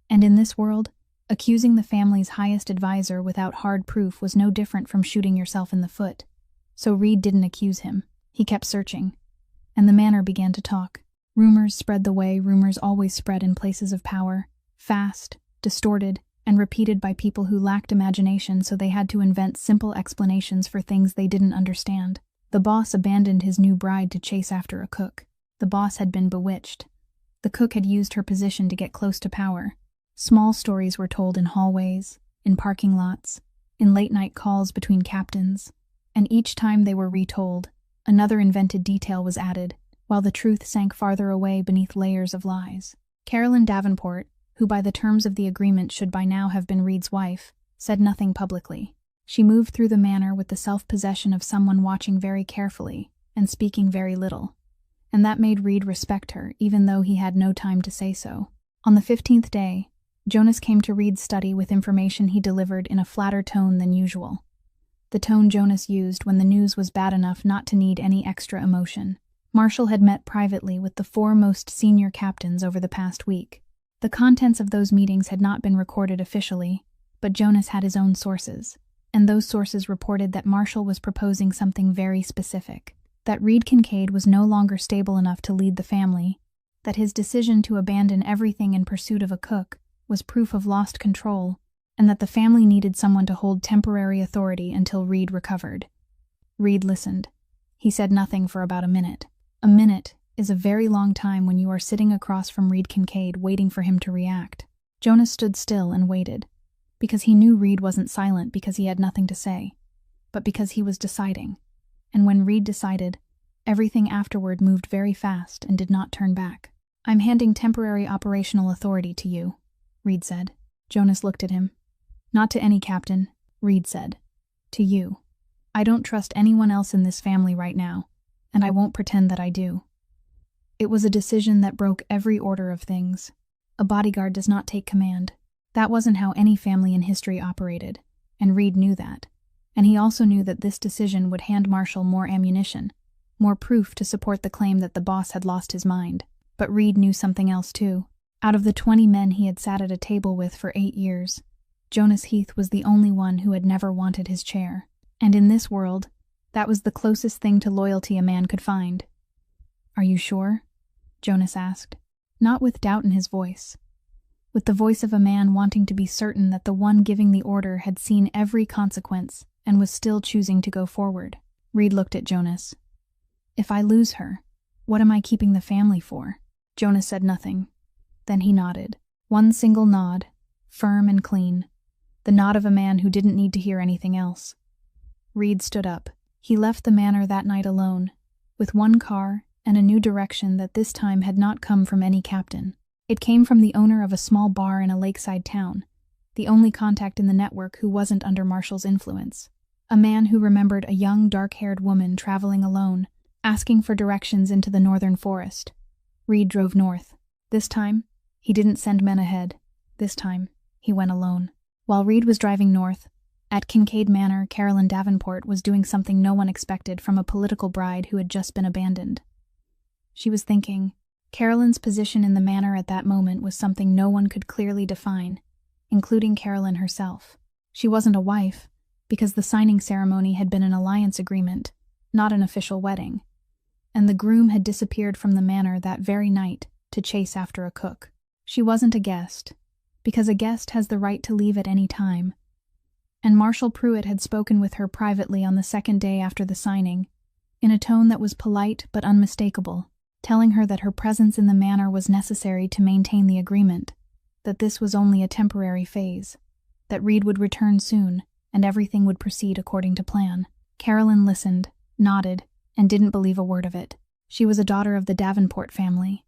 And in this world, accusing the family's highest advisor without hard proof was no different from shooting yourself in the foot. So Reed didn't accuse him. He kept searching. And the manor began to talk. Rumors spread the way rumors always spread in places of power. Fast, distorted, and repeated by people who lacked imagination, so they had to invent simple explanations for things they didn't understand. The boss abandoned his new bride to chase after a cook. The boss had been bewitched. The cook had used her position to get close to power. Small stories were told in hallways, in parking lots, in late-night calls between captains, and each time they were retold, another invented detail was added, while the truth sank farther away beneath layers of lies. Carolyn Davenport, who by the terms of the agreement should by now have been Reed's wife, said nothing publicly. She moved through the manor with the self-possession of someone watching very carefully and speaking very little. And that made Reed respect her, even though he had no time to say so. On the 15th day, Jonas came to Reed's study with information he delivered in a flatter tone than usual. The tone Jonas used when the news was bad enough not to need any extra emotion. Marshall had met privately with the 4 most senior captains over the past week. The contents of those meetings had not been recorded officially, but Jonas had his own sources, and those sources reported that Marshall was proposing something very specific. That Reed Kincaid was no longer stable enough to lead the family, that his decision to abandon everything in pursuit of a cook was proof of lost control, and that the family needed someone to hold temporary authority until Reed recovered. Reed listened. He said nothing for about a minute. A minute is a very long time when you are sitting across from Reed Kincaid waiting for him to react. Jonas stood still and waited, because he knew Reed wasn't silent because he had nothing to say, but because he was deciding. And when Reed decided, everything afterward moved very fast and did not turn back. "I'm handing temporary operational authority to you," Reed said. Jonas looked at him. "Not to any captain," Reed said. "To you. I don't trust anyone else in this family right now, and I won't pretend that I do." It was a decision that broke every order of things. A bodyguard does not take command. That wasn't how any family in history operated, and Reed knew that. And he also knew that this decision would hand Marshall more ammunition, more proof to support the claim that the boss had lost his mind. But Reed knew something else too. Out of the 20 men he had sat at a table with for 8 years, Jonas Heath was the only one who had never wanted his chair. And in this world, that was the closest thing to loyalty a man could find. "Are you sure?" Jonas asked, not with doubt in his voice, with the voice of a man wanting to be certain that the one giving the order had seen every consequence and was still choosing to go forward. Reed looked at Jonas. "If I lose her, what am I keeping the family for?" Jonas said nothing. Then he nodded. One single nod, firm and clean. The nod of a man who didn't need to hear anything else. Reed stood up. He left the manor that night alone, with one car and a new direction that this time had not come from any captain. It came from the owner of a small bar in a lakeside town, the only contact in the network who wasn't under Marshall's influence. A man who remembered a young, dark-haired woman traveling alone, asking for directions into the northern forest. Reed drove north. This time, he didn't send men ahead. This time, he went alone. While Reed was driving north, at Kincaid Manor, Carolyn Davenport was doing something no one expected from a political bride who had just been abandoned. She was thinking. Carolyn's position in the manor at that moment was something no one could clearly define, including Carolyn herself. She wasn't a wife, because the signing ceremony had been an alliance agreement, not an official wedding, and the groom had disappeared from the manor that very night to chase after a cook. She wasn't a guest, because a guest has the right to leave at any time, and Marshall Pruitt had spoken with her privately on the second day after the signing, in a tone that was polite but unmistakable, telling her that her presence in the manor was necessary to maintain the agreement, that this was only a temporary phase, that Reed would return soon, and everything would proceed according to plan. Carolyn listened, nodded, and didn't believe a word of it. She was a daughter of the Davenport family.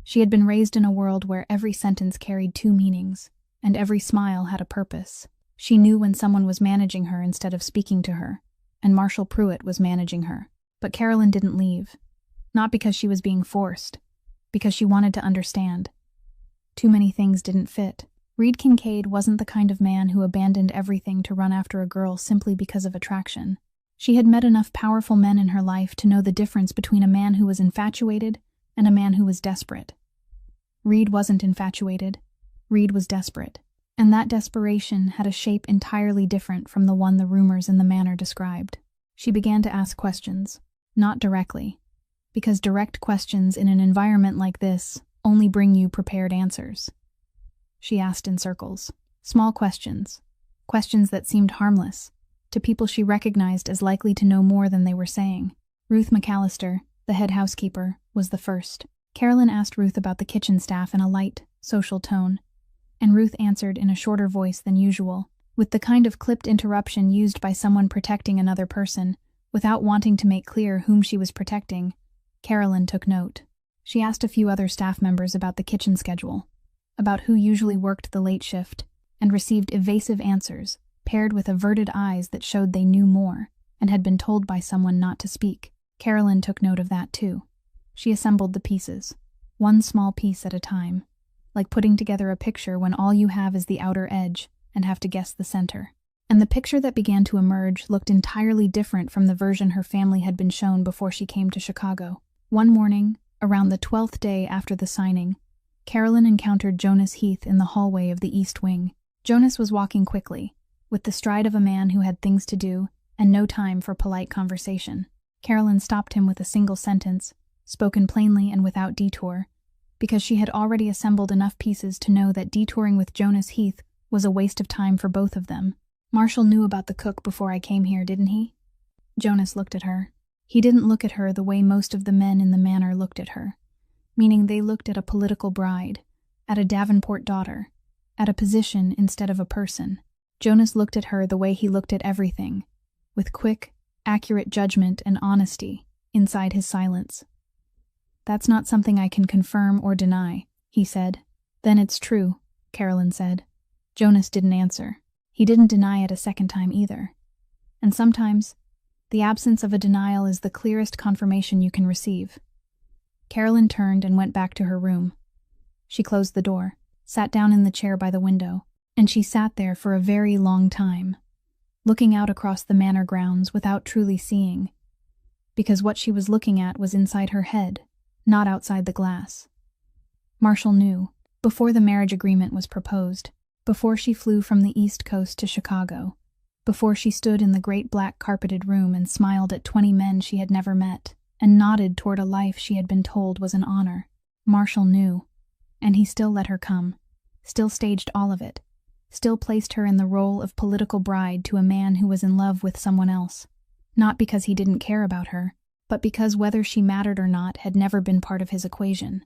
She had been raised in a world where every sentence carried two meanings, and every smile had a purpose. She knew when someone was managing her instead of speaking to her, and Marshall Pruitt was managing her. But Carolyn didn't leave. Not because she was being forced, because she wanted to understand. Too many things didn't fit. Reed Kincaid wasn't the kind of man who abandoned everything to run after a girl simply because of attraction. She had met enough powerful men in her life to know the difference between a man who was infatuated and a man who was desperate. Reed wasn't infatuated. Reed was desperate. And that desperation had a shape entirely different from the one the rumors in the manor described. She began to ask questions, not directly, because direct questions in an environment like this only bring you prepared answers. She asked in circles, small questions, questions that seemed harmless, to people she recognized as likely to know more than they were saying. Ruth McAllister, the head housekeeper, was the first. Carolyn asked Ruth about the kitchen staff in a light, social tone, and Ruth answered in a shorter voice than usual, with the kind of clipped interruption used by someone protecting another person, without wanting to make clear whom she was protecting. Carolyn took note. She asked a few other staff members about the kitchen schedule, about who usually worked the late shift, and received evasive answers, paired with averted eyes that showed they knew more, and had been told by someone not to speak. Carolyn took note of that too. She assembled the pieces, one small piece at a time, like putting together a picture when all you have is the outer edge and have to guess the center. And the picture that began to emerge looked entirely different from the version her family had been shown before she came to Chicago. One morning, around the 12th day after the signing, Carolyn encountered Jonas Heath in the hallway of the East Wing. Jonas was walking quickly, with the stride of a man who had things to do and no time for polite conversation. Carolyn stopped him with a single sentence, spoken plainly and without detour, because she had already assembled enough pieces to know that detouring with Jonas Heath was a waste of time for both of them. Marshall knew about the cook before I came here, didn't he? Jonas looked at her. He didn't look at her the way most of the men in the manor looked at her, meaning they looked at a political bride, at a Davenport daughter, at a position instead of a person. Jonas looked at her the way he looked at everything, with quick, accurate judgment and honesty inside his silence. That's not something I can confirm or deny, he said. Then it's true, Carolyn said. Jonas didn't answer. He didn't deny it a second time either. And sometimes, the absence of a denial is the clearest confirmation you can receive. Carolyn turned and went back to her room. She closed the door, sat down in the chair by the window, and she sat there for a very long time, looking out across the manor grounds without truly seeing, because what she was looking at was inside her head, not outside the glass. Marshall knew, before the marriage agreement was proposed, before she flew from the East Coast to Chicago, before she stood in the great black carpeted room and smiled at 20 men she had never met, and nodded toward a life she had been told was an honor. Marshall knew, and he still let her come, still staged all of it, still placed her in the role of political bride to a man who was in love with someone else, not because he didn't care about her, but because whether she mattered or not had never been part of his equation.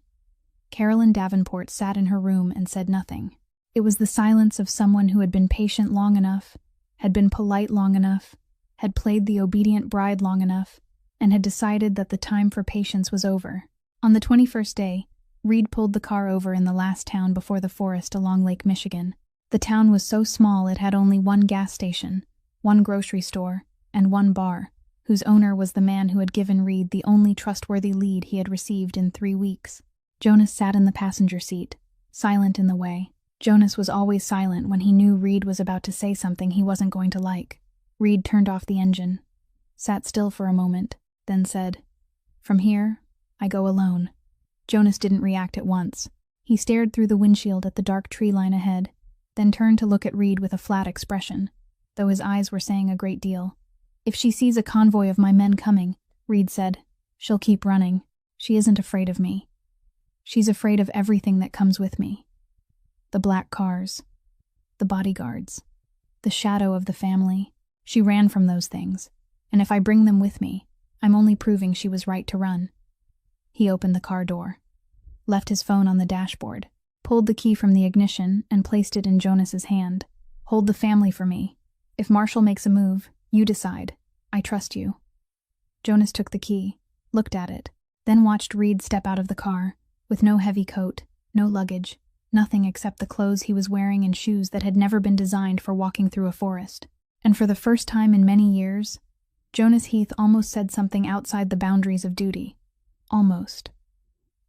Carolyn Davenport sat in her room and said nothing. It was the silence of someone who had been patient long enough, had been polite long enough, had played the obedient bride long enough, and had decided that the time for patience was over. On the 21st day, Reed pulled the car over in the last town before the forest along Lake Michigan. The town was so small it had only one gas station, one grocery store, and one bar, whose owner was the man who had given Reed the only trustworthy lead he had received in 3 weeks. Jonas sat in the passenger seat, silent in the way. Jonas was always silent when he knew Reed was about to say something he wasn't going to like. Reed turned off the engine, sat still for a moment, then said, "From here, I go alone." Jonas didn't react at once. He stared through the windshield at the dark tree line ahead, then turned to look at Reed with a flat expression, though his eyes were saying a great deal. "If she sees a convoy of my men coming," Reed said, "she'll keep running. She isn't afraid of me. She's afraid of everything that comes with me. The black cars, the bodyguards, the shadow of the family. She ran from those things, and if I bring them with me, I'm only proving she was right to run." He opened the car door, left his phone on the dashboard, pulled the key from the ignition and placed it in Jonas's hand. "Hold the family for me. If Marshall makes a move, you decide. I trust you." Jonas took the key, looked at it, then watched Reed step out of the car, with no heavy coat, no luggage, nothing except the clothes he was wearing and shoes that had never been designed for walking through a forest. And for the first time in many years, Jonas Heath almost said something outside the boundaries of duty. Almost.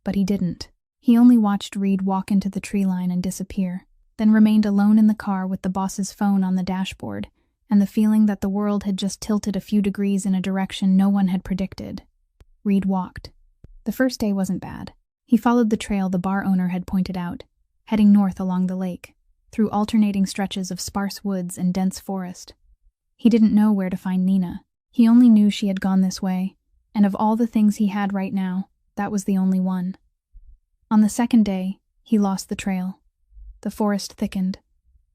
But he didn't. He only watched Reed walk into the tree line and disappear, then remained alone in the car with the boss's phone on the dashboard and the feeling that the world had just tilted a few degrees in a direction no one had predicted. Reed walked. The first day wasn't bad. He followed the trail the bar owner had pointed out, heading north along the lake, through alternating stretches of sparse woods and dense forest. He didn't know where to find Nina. He only knew she had gone this way, and of all the things he had right now, that was the only one. On the second day, he lost the trail. The forest thickened.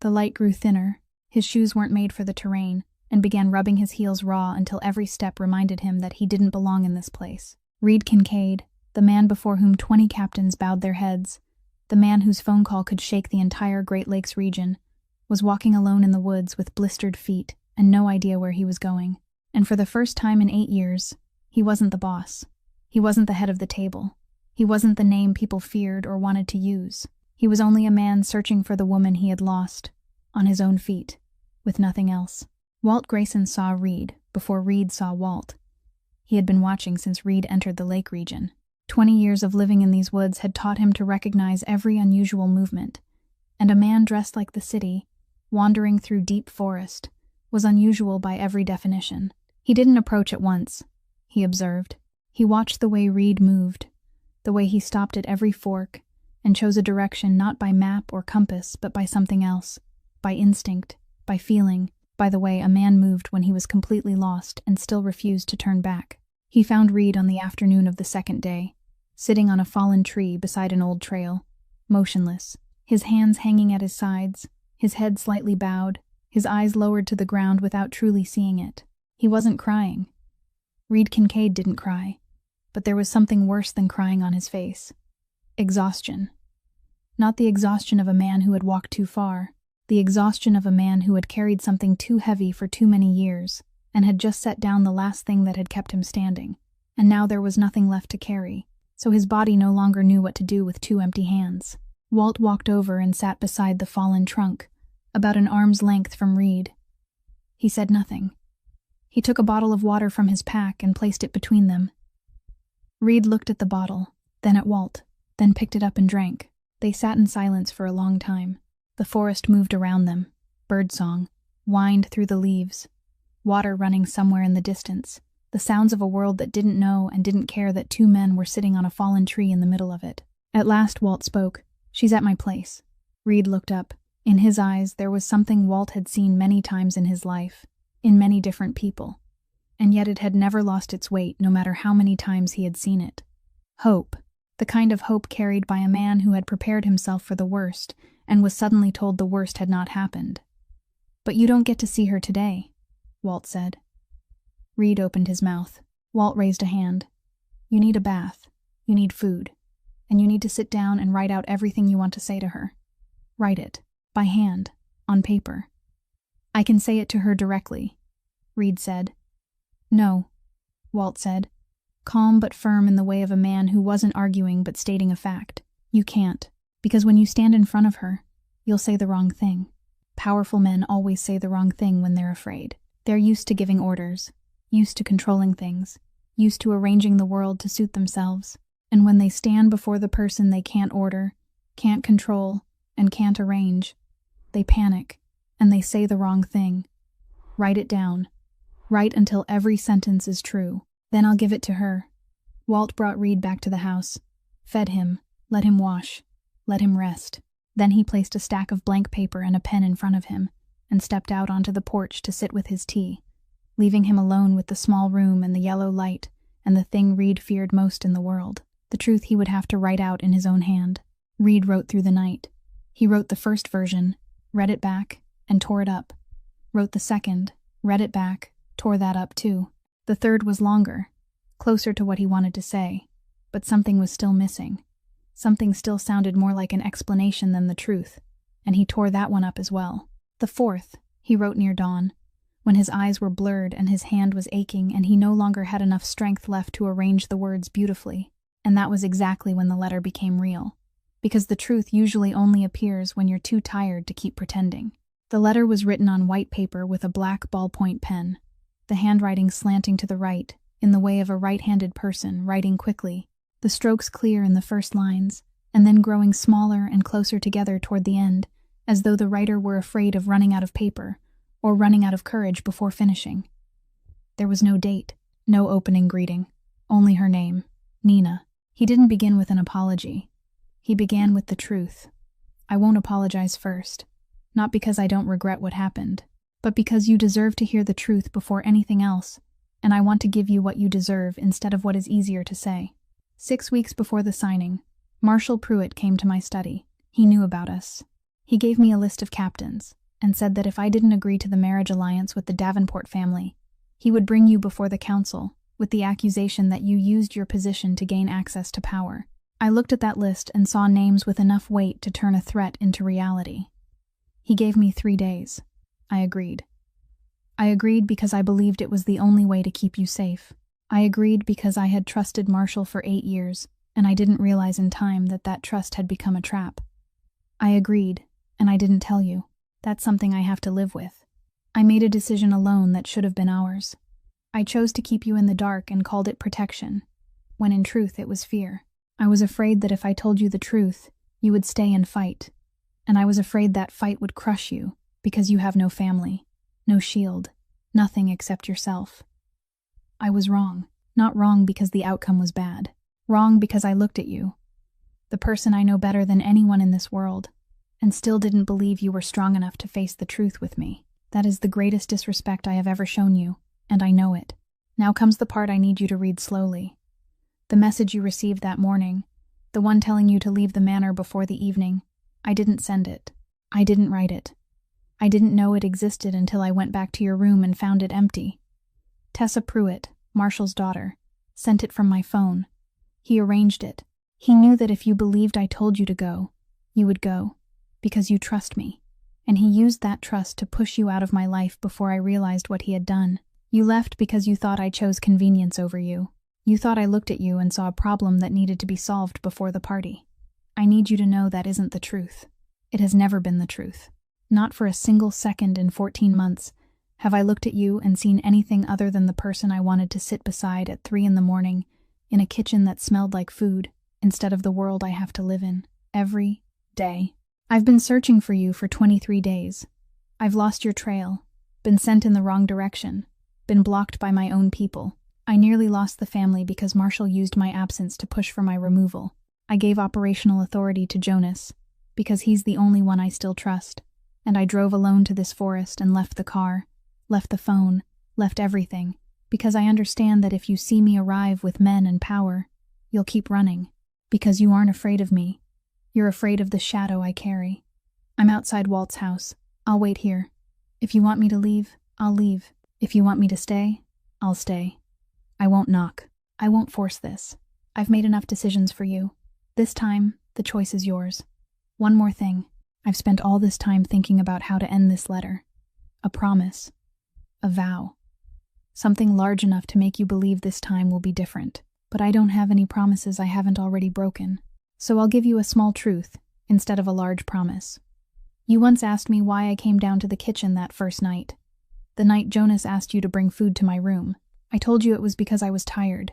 The light grew thinner. His shoes weren't made for the terrain, and began rubbing his heels raw until every step reminded him that he didn't belong in this place. Reed Kincaid, the man before whom 20 captains bowed their heads, the man whose phone call could shake the entire Great Lakes region, was walking alone in the woods with blistered feet and no idea where he was going. And for the first time in 8 years, he wasn't the boss. He wasn't the head of the table. He wasn't the name people feared or wanted to use. He was only a man searching for the woman he had lost, on his own feet, with nothing else. Walt Grayson saw Reed before Reed saw Walt. He had been watching since Reed entered the lake region. 20 years of living in these woods had taught him to recognize every unusual movement, and a man dressed like the city, wandering through deep forest, was unusual by every definition. He didn't approach at once, he observed. He watched the way Reed moved, the way he stopped at every fork, and chose a direction not by map or compass but by something else, by instinct, by feeling, by the way a man moved when he was completely lost and still refused to turn back. He found Reed on the afternoon of the second day, sitting on a fallen tree beside an old trail, motionless, his hands hanging at his sides, his head slightly bowed, his eyes lowered to the ground without truly seeing it. He wasn't crying. Reed Kincaid didn't cry, but there was something worse than crying on his face. Exhaustion. Not the exhaustion of a man who had walked too far, the exhaustion of a man who had carried something too heavy for too many years, and had just set down the last thing that had kept him standing, and now there was nothing left to carry, so his body no longer knew what to do with 2 empty hands. Walt walked over and sat beside the fallen trunk, about an arm's length from Reed. He said nothing. He took a bottle of water from his pack and placed it between them. Reed looked at the bottle, then at Walt, then picked it up and drank. They sat in silence for a long time. The forest moved around them, birdsong, whined through the leaves, water running somewhere in the distance, the sounds of a world that didn't know and didn't care that 2 men were sitting on a fallen tree in the middle of it. At last Walt spoke. "She's at my place." Reed looked up. In his eyes there was something Walt had seen many times in his life, in many different people, and yet it had never lost its weight no matter how many times he had seen it. Hope, the kind of hope carried by a man who had prepared himself for the worst and was suddenly told the worst had not happened. "But you don't get to see her today," Walt said. Reed opened his mouth. Walt raised a hand. "You need a bath, you need food, and you need to sit down and write out everything you want to say to her. Write it, by hand, on paper." "I can say it to her directly," Reed said. "No," Walt said, calm but firm in the way of a man who wasn't arguing but stating a fact. "You can't, because when you stand in front of her, you'll say the wrong thing. Powerful men always say the wrong thing when they're afraid. They're used to giving orders, used to controlling things, used to arranging the world to suit themselves. And when they stand before the person they can't order, can't control, and can't arrange, they panic, and they say the wrong thing. Write it down. Write until every sentence is true. Then I'll give it to her. Walt brought Reed back to the house, fed him, let him wash, let him rest. Then he placed a stack of blank paper and a pen in front of him, and stepped out onto the porch to sit with his tea, leaving him alone with the small room and the yellow light and the thing Reed feared most in the world, the truth he would have to write out in his own hand. Reed wrote through the night. He wrote the first version, read it back, and tore it up. Wrote the second, read it back, tore that up too. The third was longer, closer to what he wanted to say, but something was still missing. Something still sounded more like an explanation than the truth, and he tore that one up as well. The fourth, he wrote near dawn, when his eyes were blurred and his hand was aching and he no longer had enough strength left to arrange the words beautifully. And that was exactly when the letter became real, because the truth usually only appears when you're too tired to keep pretending. The letter was written on white paper with a black ballpoint pen, the handwriting slanting to the right, in the way of a right-handed person writing quickly, the strokes clear in the first lines, and then growing smaller and closer together toward the end, as though the writer were afraid of running out of paper, or running out of courage before finishing. There was no date, no opening greeting, only her name, Nina. He didn't begin with an apology. He began with the truth. I won't apologize first, not because I don't regret what happened, but because you deserve to hear the truth before anything else, and I want to give you what you deserve instead of what is easier to say. 6 weeks before the signing, Marshal Pruitt came to my study. He knew about us. He gave me a list of captains, and said that if I didn't agree to the marriage alliance with the Davenport family, he would bring you before the council, with the accusation that you used your position to gain access to power. I looked at that list and saw names with enough weight to turn a threat into reality. He gave me 3 days. I agreed. I agreed because I believed it was the only way to keep you safe. I agreed because I had trusted Marshall for 8 years, and I didn't realize in time that that trust had become a trap. I agreed, and I didn't tell you. That's something I have to live with. I made a decision alone that should have been ours. I chose to keep you in the dark and called it protection, when in truth it was fear. I was afraid that if I told you the truth, you would stay and fight. And I was afraid that fight would crush you, because you have no family, no shield, nothing except yourself. I was wrong. Not wrong because the outcome was bad. Wrong because I looked at you, the person I know better than anyone in this world, and still didn't believe you were strong enough to face the truth with me. That is the greatest disrespect I have ever shown you, and I know it. Now comes the part I need you to read slowly. The message you received that morning, the one telling you to leave the manor before the evening, I didn't send it. I didn't write it. I didn't know it existed until I went back to your room and found it empty. Tessa Pruitt, Marshall's daughter, sent it from my phone. He arranged it. He knew that if you believed I told you to go, you would go, because you trust me. And he used that trust to push you out of my life before I realized what he had done. You left because you thought I chose convenience over you. You thought I looked at you and saw a problem that needed to be solved before the party. I need you to know that isn't the truth. It has never been the truth. Not for a single second in 14 months have I looked at you and seen anything other than the person I wanted to sit beside at 3 a.m. in a kitchen that smelled like food, instead of the world I have to live in, every day. I've been searching for you for 23 days. I've lost your trail, been sent in the wrong direction, been blocked by my own people. I nearly lost the family because Marshall used my absence to push for my removal. I gave operational authority to Jonas, because he's the only one I still trust, and I drove alone to this forest and left the car, left the phone, left everything, because I understand that if you see me arrive with men and power, you'll keep running, because you aren't afraid of me. You're afraid of the shadow I carry. I'm outside Walt's house. I'll wait here. If you want me to leave, I'll leave. If you want me to stay, I'll stay. I won't knock. I won't force this. I've made enough decisions for you. This time, the choice is yours. One more thing. I've spent all this time thinking about how to end this letter. A promise. A vow. Something large enough to make you believe this time will be different. But I don't have any promises I haven't already broken. So I'll give you a small truth, instead of a large promise. You once asked me why I came down to the kitchen that first night. The night Jonas asked you to bring food to my room. I told you it was because I was tired.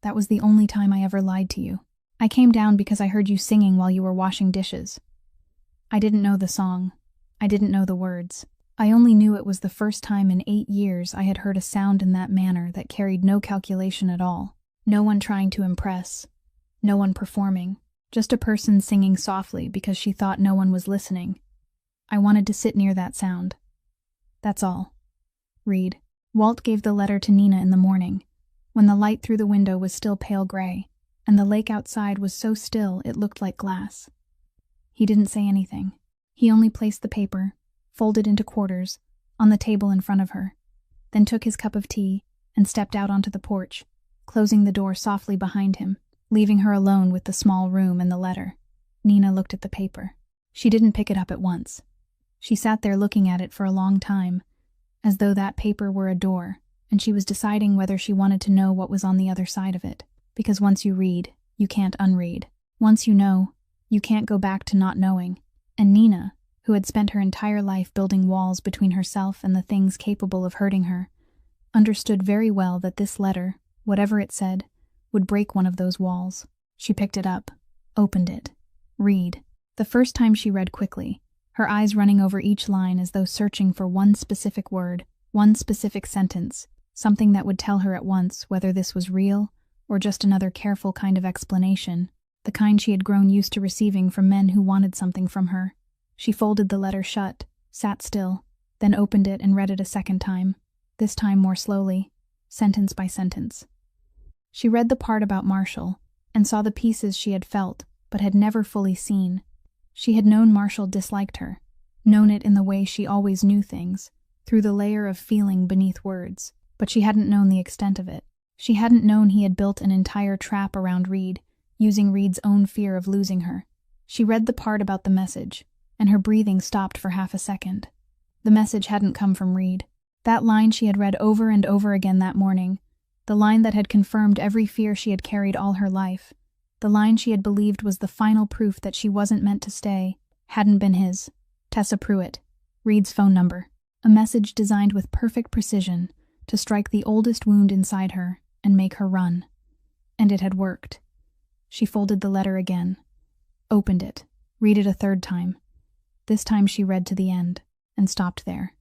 That was the only time I ever lied to you. I came down because I heard you singing while you were washing dishes. I didn't know the song. I didn't know the words. I only knew it was the first time in 8 years I had heard a sound in that manner that carried no calculation at all. No one trying to impress. No one performing. Just a person singing softly because she thought no one was listening. I wanted to sit near that sound. That's all. Read. Walt gave the letter to Nina in the morning, when the light through the window was still pale gray, and the lake outside was so still it looked like glass. He didn't say anything. He only placed the paper, folded into quarters, on the table in front of her, then took his cup of tea and stepped out onto the porch, closing the door softly behind him, leaving her alone with the small room and the letter. Nina looked at the paper. She didn't pick it up at once. She sat there looking at it for a long time, as though that paper were a door, and she was deciding whether she wanted to know what was on the other side of it. Because once you read, you can't unread. Once you know, you can't go back to not knowing. And Nina, who had spent her entire life building walls between herself and the things capable of hurting her, understood very well that this letter, whatever it said, would break one of those walls. She picked it up, opened it. Read. The first time she read quickly, her eyes running over each line as though searching for one specific word, one specific sentence, something that would tell her at once whether this was real or just another careful kind of explanation, the kind she had grown used to receiving from men who wanted something from her. She folded the letter shut, sat still, then opened it and read it a second time, this time more slowly, sentence by sentence. She read the part about Marshall, and saw the pieces she had felt, but had never fully seen. She had known Marshall disliked her, known it in the way she always knew things, through the layer of feeling beneath words, but she hadn't known the extent of it. She hadn't known he had built an entire trap around Reed, using Reed's own fear of losing her. She read the part about the message, and her breathing stopped for half a second. The message hadn't come from Reed. That line she had read over and over again that morning, the line that had confirmed every fear she had carried all her life, the line she had believed was the final proof that she wasn't meant to stay, hadn't been his. Tessa Pruitt, Reed's phone number. A message designed with perfect precision to strike the oldest wound inside her and make her run. And it had worked. She folded the letter again, opened it, read it a third time. This time she read to the end, and stopped there.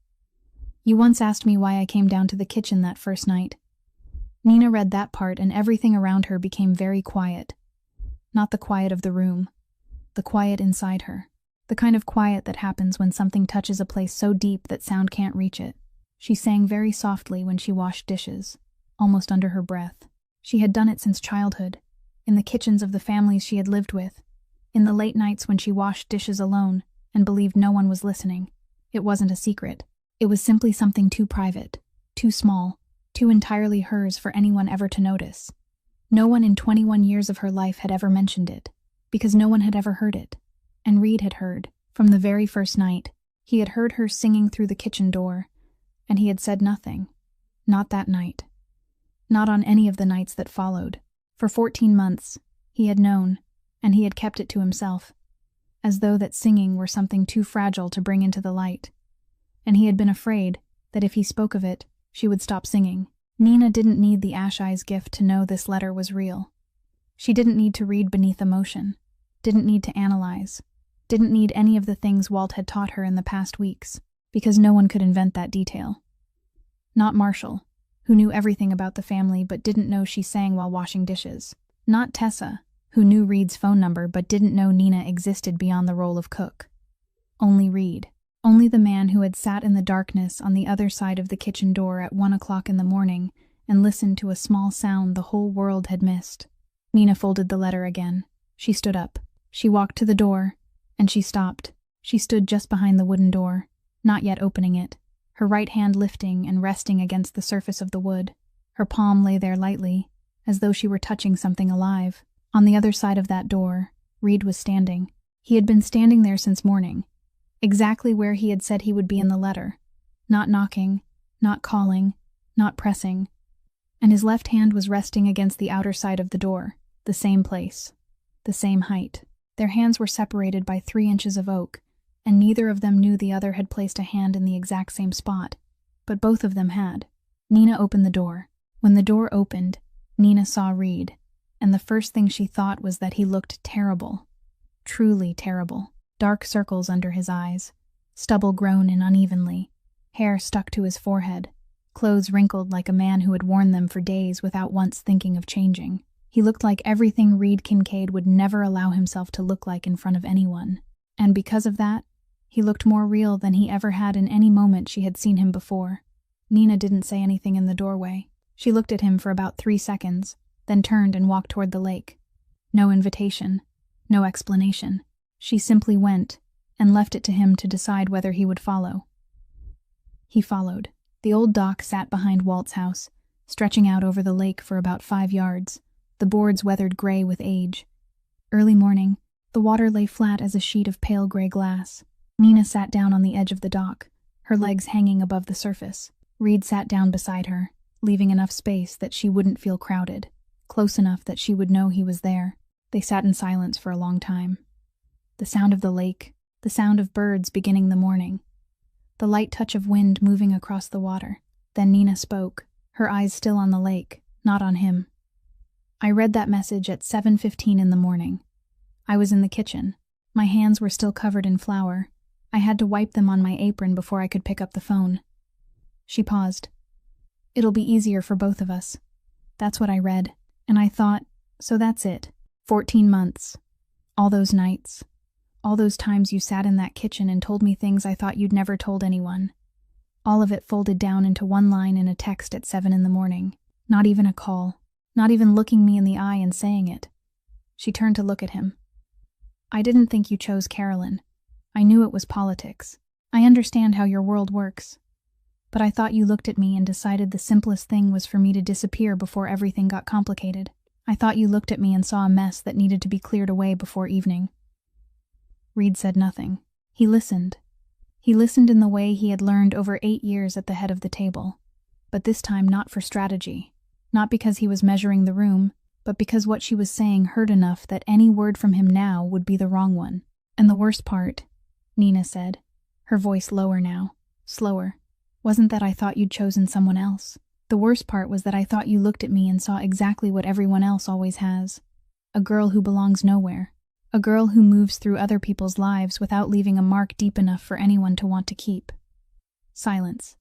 You once asked me why I came down to the kitchen that first night. Nina read that part and everything around her became very quiet. Not the quiet of the room, the quiet inside her. The kind of quiet that happens when something touches a place so deep that sound can't reach it. She sang very softly when she washed dishes, almost under her breath. She had done it since childhood, in the kitchens of the families she had lived with, in the late nights when she washed dishes alone and believed no one was listening. It wasn't a secret. It was simply something too private, too small, too entirely hers for anyone ever to notice. No one in 21 years of her life had ever mentioned it, because no one had ever heard it. And Reed had heard, from the very first night. He had heard her singing through the kitchen door, and he had said nothing. Not that night. Not on any of the nights that followed. For 14 months, he had known, and he had kept it to himself, as though that singing were something too fragile to bring into the light. And he had been afraid that if he spoke of it, she would stop singing. Nina didn't need the Ash Eyes gift to know this letter was real. She didn't need to read beneath emotion, didn't need to analyze, didn't need any of the things Walt had taught her in the past weeks, because no one could invent that detail. Not Marshall, who knew everything about the family but didn't know she sang while washing dishes. Not Tessa, who knew Reed's phone number but didn't know Nina existed beyond the role of cook. Only Reed. Only the man who had sat in the darkness on the other side of the kitchen door at 1 o'clock in the morning and listened to a small sound the whole world had missed. Nina folded the letter again. She stood up. She walked to the door, and she stopped. She stood just behind the wooden door, not yet opening it, her right hand lifting and resting against the surface of the wood. Her palm lay there lightly, as though she were touching something alive. On the other side of that door, Reed was standing. He had been standing there since morning, exactly where he had said he would be in the letter, not knocking, not calling, not pressing, and his left hand was resting against the outer side of the door, the same place, the same height. Their hands were separated by 3 inches of oak, and neither of them knew the other had placed a hand in the exact same spot, but both of them had. Nina opened the door. When the door opened, Nina saw Reed, and the first thing she thought was that he looked terrible. Truly terrible. Dark circles under his eyes, stubble grown in unevenly, hair stuck to his forehead, clothes wrinkled like a man who had worn them for days without once thinking of changing. He looked like everything Reed Kincaid would never allow himself to look like in front of anyone. And because of that, he looked more real than he ever had in any moment she had seen him before. Nina didn't say anything in the doorway. She looked at him for about 3 seconds, then turned and walked toward the lake. No invitation, no explanation. She simply went and left it to him to decide whether he would follow. He followed. The old dock sat behind Walt's house, stretching out over the lake for about 5 yards, the boards weathered gray with age. Early morning, the water lay flat as a sheet of pale gray glass. Nina sat down on the edge of the dock, her legs hanging above the surface. Reed sat down beside her, leaving enough space that she wouldn't feel crowded, close enough that she would know he was there. They sat in silence for a long time. The sound of the lake, the sound of birds beginning the morning, the light touch of wind moving across the water. Then Nina spoke, her eyes still on the lake, not on him. I read that message at 7:15 in the morning. I was in the kitchen. My hands were still covered in flour. I had to wipe them on my apron before I could pick up the phone. She paused. It'll be easier for both of us. That's what I read, and I thought, so that's it. 14 months. All those nights. All those times you sat in that kitchen and told me things I thought you'd never told anyone. All of it folded down into one line in a text at 7 in the morning. Not even a call. Not even looking me in the eye and saying it. She turned to look at him. I didn't think you chose Carolyn. I knew it was politics. I understand how your world works. But I thought you looked at me and decided the simplest thing was for me to disappear before everything got complicated. I thought you looked at me and saw a mess that needed to be cleared away before evening. Reed said nothing. He listened. He listened in the way he had learned over 8 years at the head of the table. But this time not for strategy. Not because he was measuring the room, but because what she was saying hurt enough that any word from him now would be the wrong one. And the worst part, Nina said, her voice lower now, slower, wasn't that I thought you'd chosen someone else. The worst part was that I thought you looked at me and saw exactly what everyone else always has. A girl who belongs nowhere. A girl who moves through other people's lives without leaving a mark deep enough for anyone to want to keep. Silence.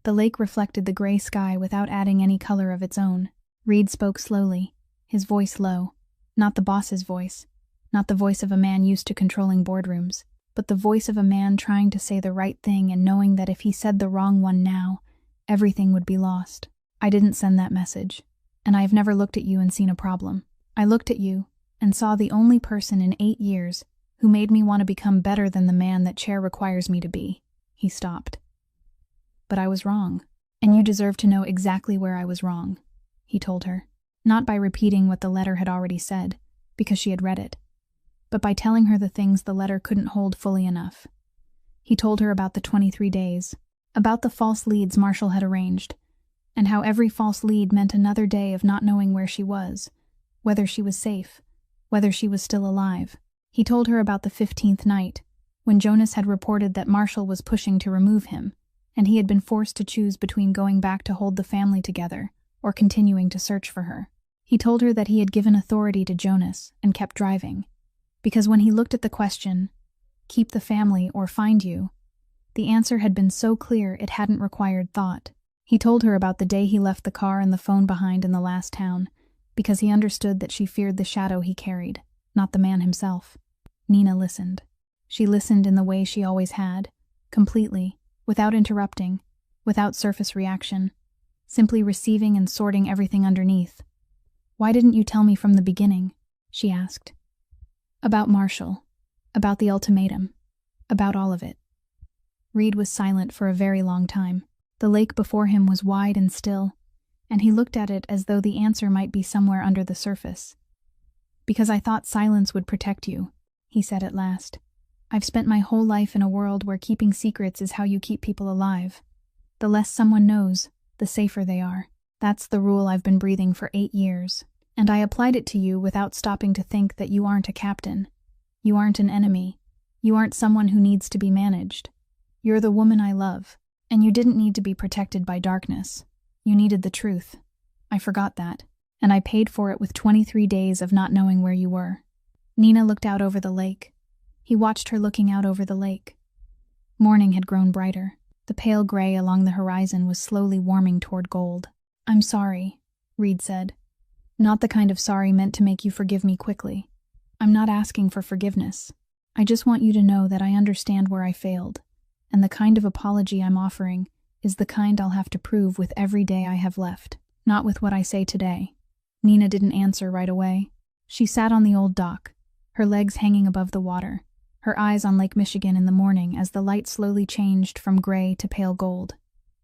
The lake reflected the gray sky without adding any color of its own. Reed spoke slowly, his voice low. Not the boss's voice. Not the voice of a man used to controlling boardrooms. But the voice of a man trying to say the right thing and knowing that if he said the wrong one now, everything would be lost. I didn't send that message, and I have never looked at you and seen a problem. I looked at you and saw the only person in 8 years who made me want to become better than the man that Chair requires me to be. He stopped. But I was wrong, and you deserve to know exactly where I was wrong, he told her, not by repeating what the letter had already said, because she had read it, but by telling her the things the letter couldn't hold fully enough. He told her about the 23 days, about the false leads Marshall had arranged, and how every false lead meant another day of not knowing where she was, whether she was safe, whether she was still alive. He told her about the 15th night, when Jonas had reported that Marshall was pushing to remove him, and he had been forced to choose between going back to hold the family together or continuing to search for her. He told her that he had given authority to Jonas and kept driving, because when he looked at the question, keep the family or find you, the answer had been so clear it hadn't required thought. He told her about the day he left the car and the phone behind in the last town, because he understood that she feared the shadow he carried, not the man himself. Nina listened. She listened in the way she always had, completely, without interrupting, without surface reaction, simply receiving and sorting everything underneath. Why didn't you tell me from the beginning? She asked. About Marshall, about the ultimatum, about all of it. Reed was silent for a very long time. The lake before him was wide and still, and he looked at it as though the answer might be somewhere under the surface. Because I thought silence would protect you, he said at last. I've spent my whole life in a world where keeping secrets is how you keep people alive. The less someone knows, the safer they are. That's the rule I've been breathing for 8 years. And I applied it to you without stopping to think that you aren't a captain. You aren't an enemy. You aren't someone who needs to be managed. You're the woman I love, and you didn't need to be protected by darkness. You needed the truth. I forgot that, And I paid for it with 23 days of not knowing where you were." Nina looked out over the lake. He watched her looking out over the lake. Morning had grown brighter. The pale gray along the horizon was slowly warming toward gold. "I'm sorry," Reed said. "Not the kind of sorry meant to make you forgive me quickly. I'm not asking for forgiveness. I just want you to know that I understand where I failed, and the kind of apology I'm offering is the kind I'll have to prove with every day I have left, not with what I say today." Nina didn't answer right away. She sat on the old dock, her legs hanging above the water, her eyes on Lake Michigan in the morning as the light slowly changed from gray to pale gold.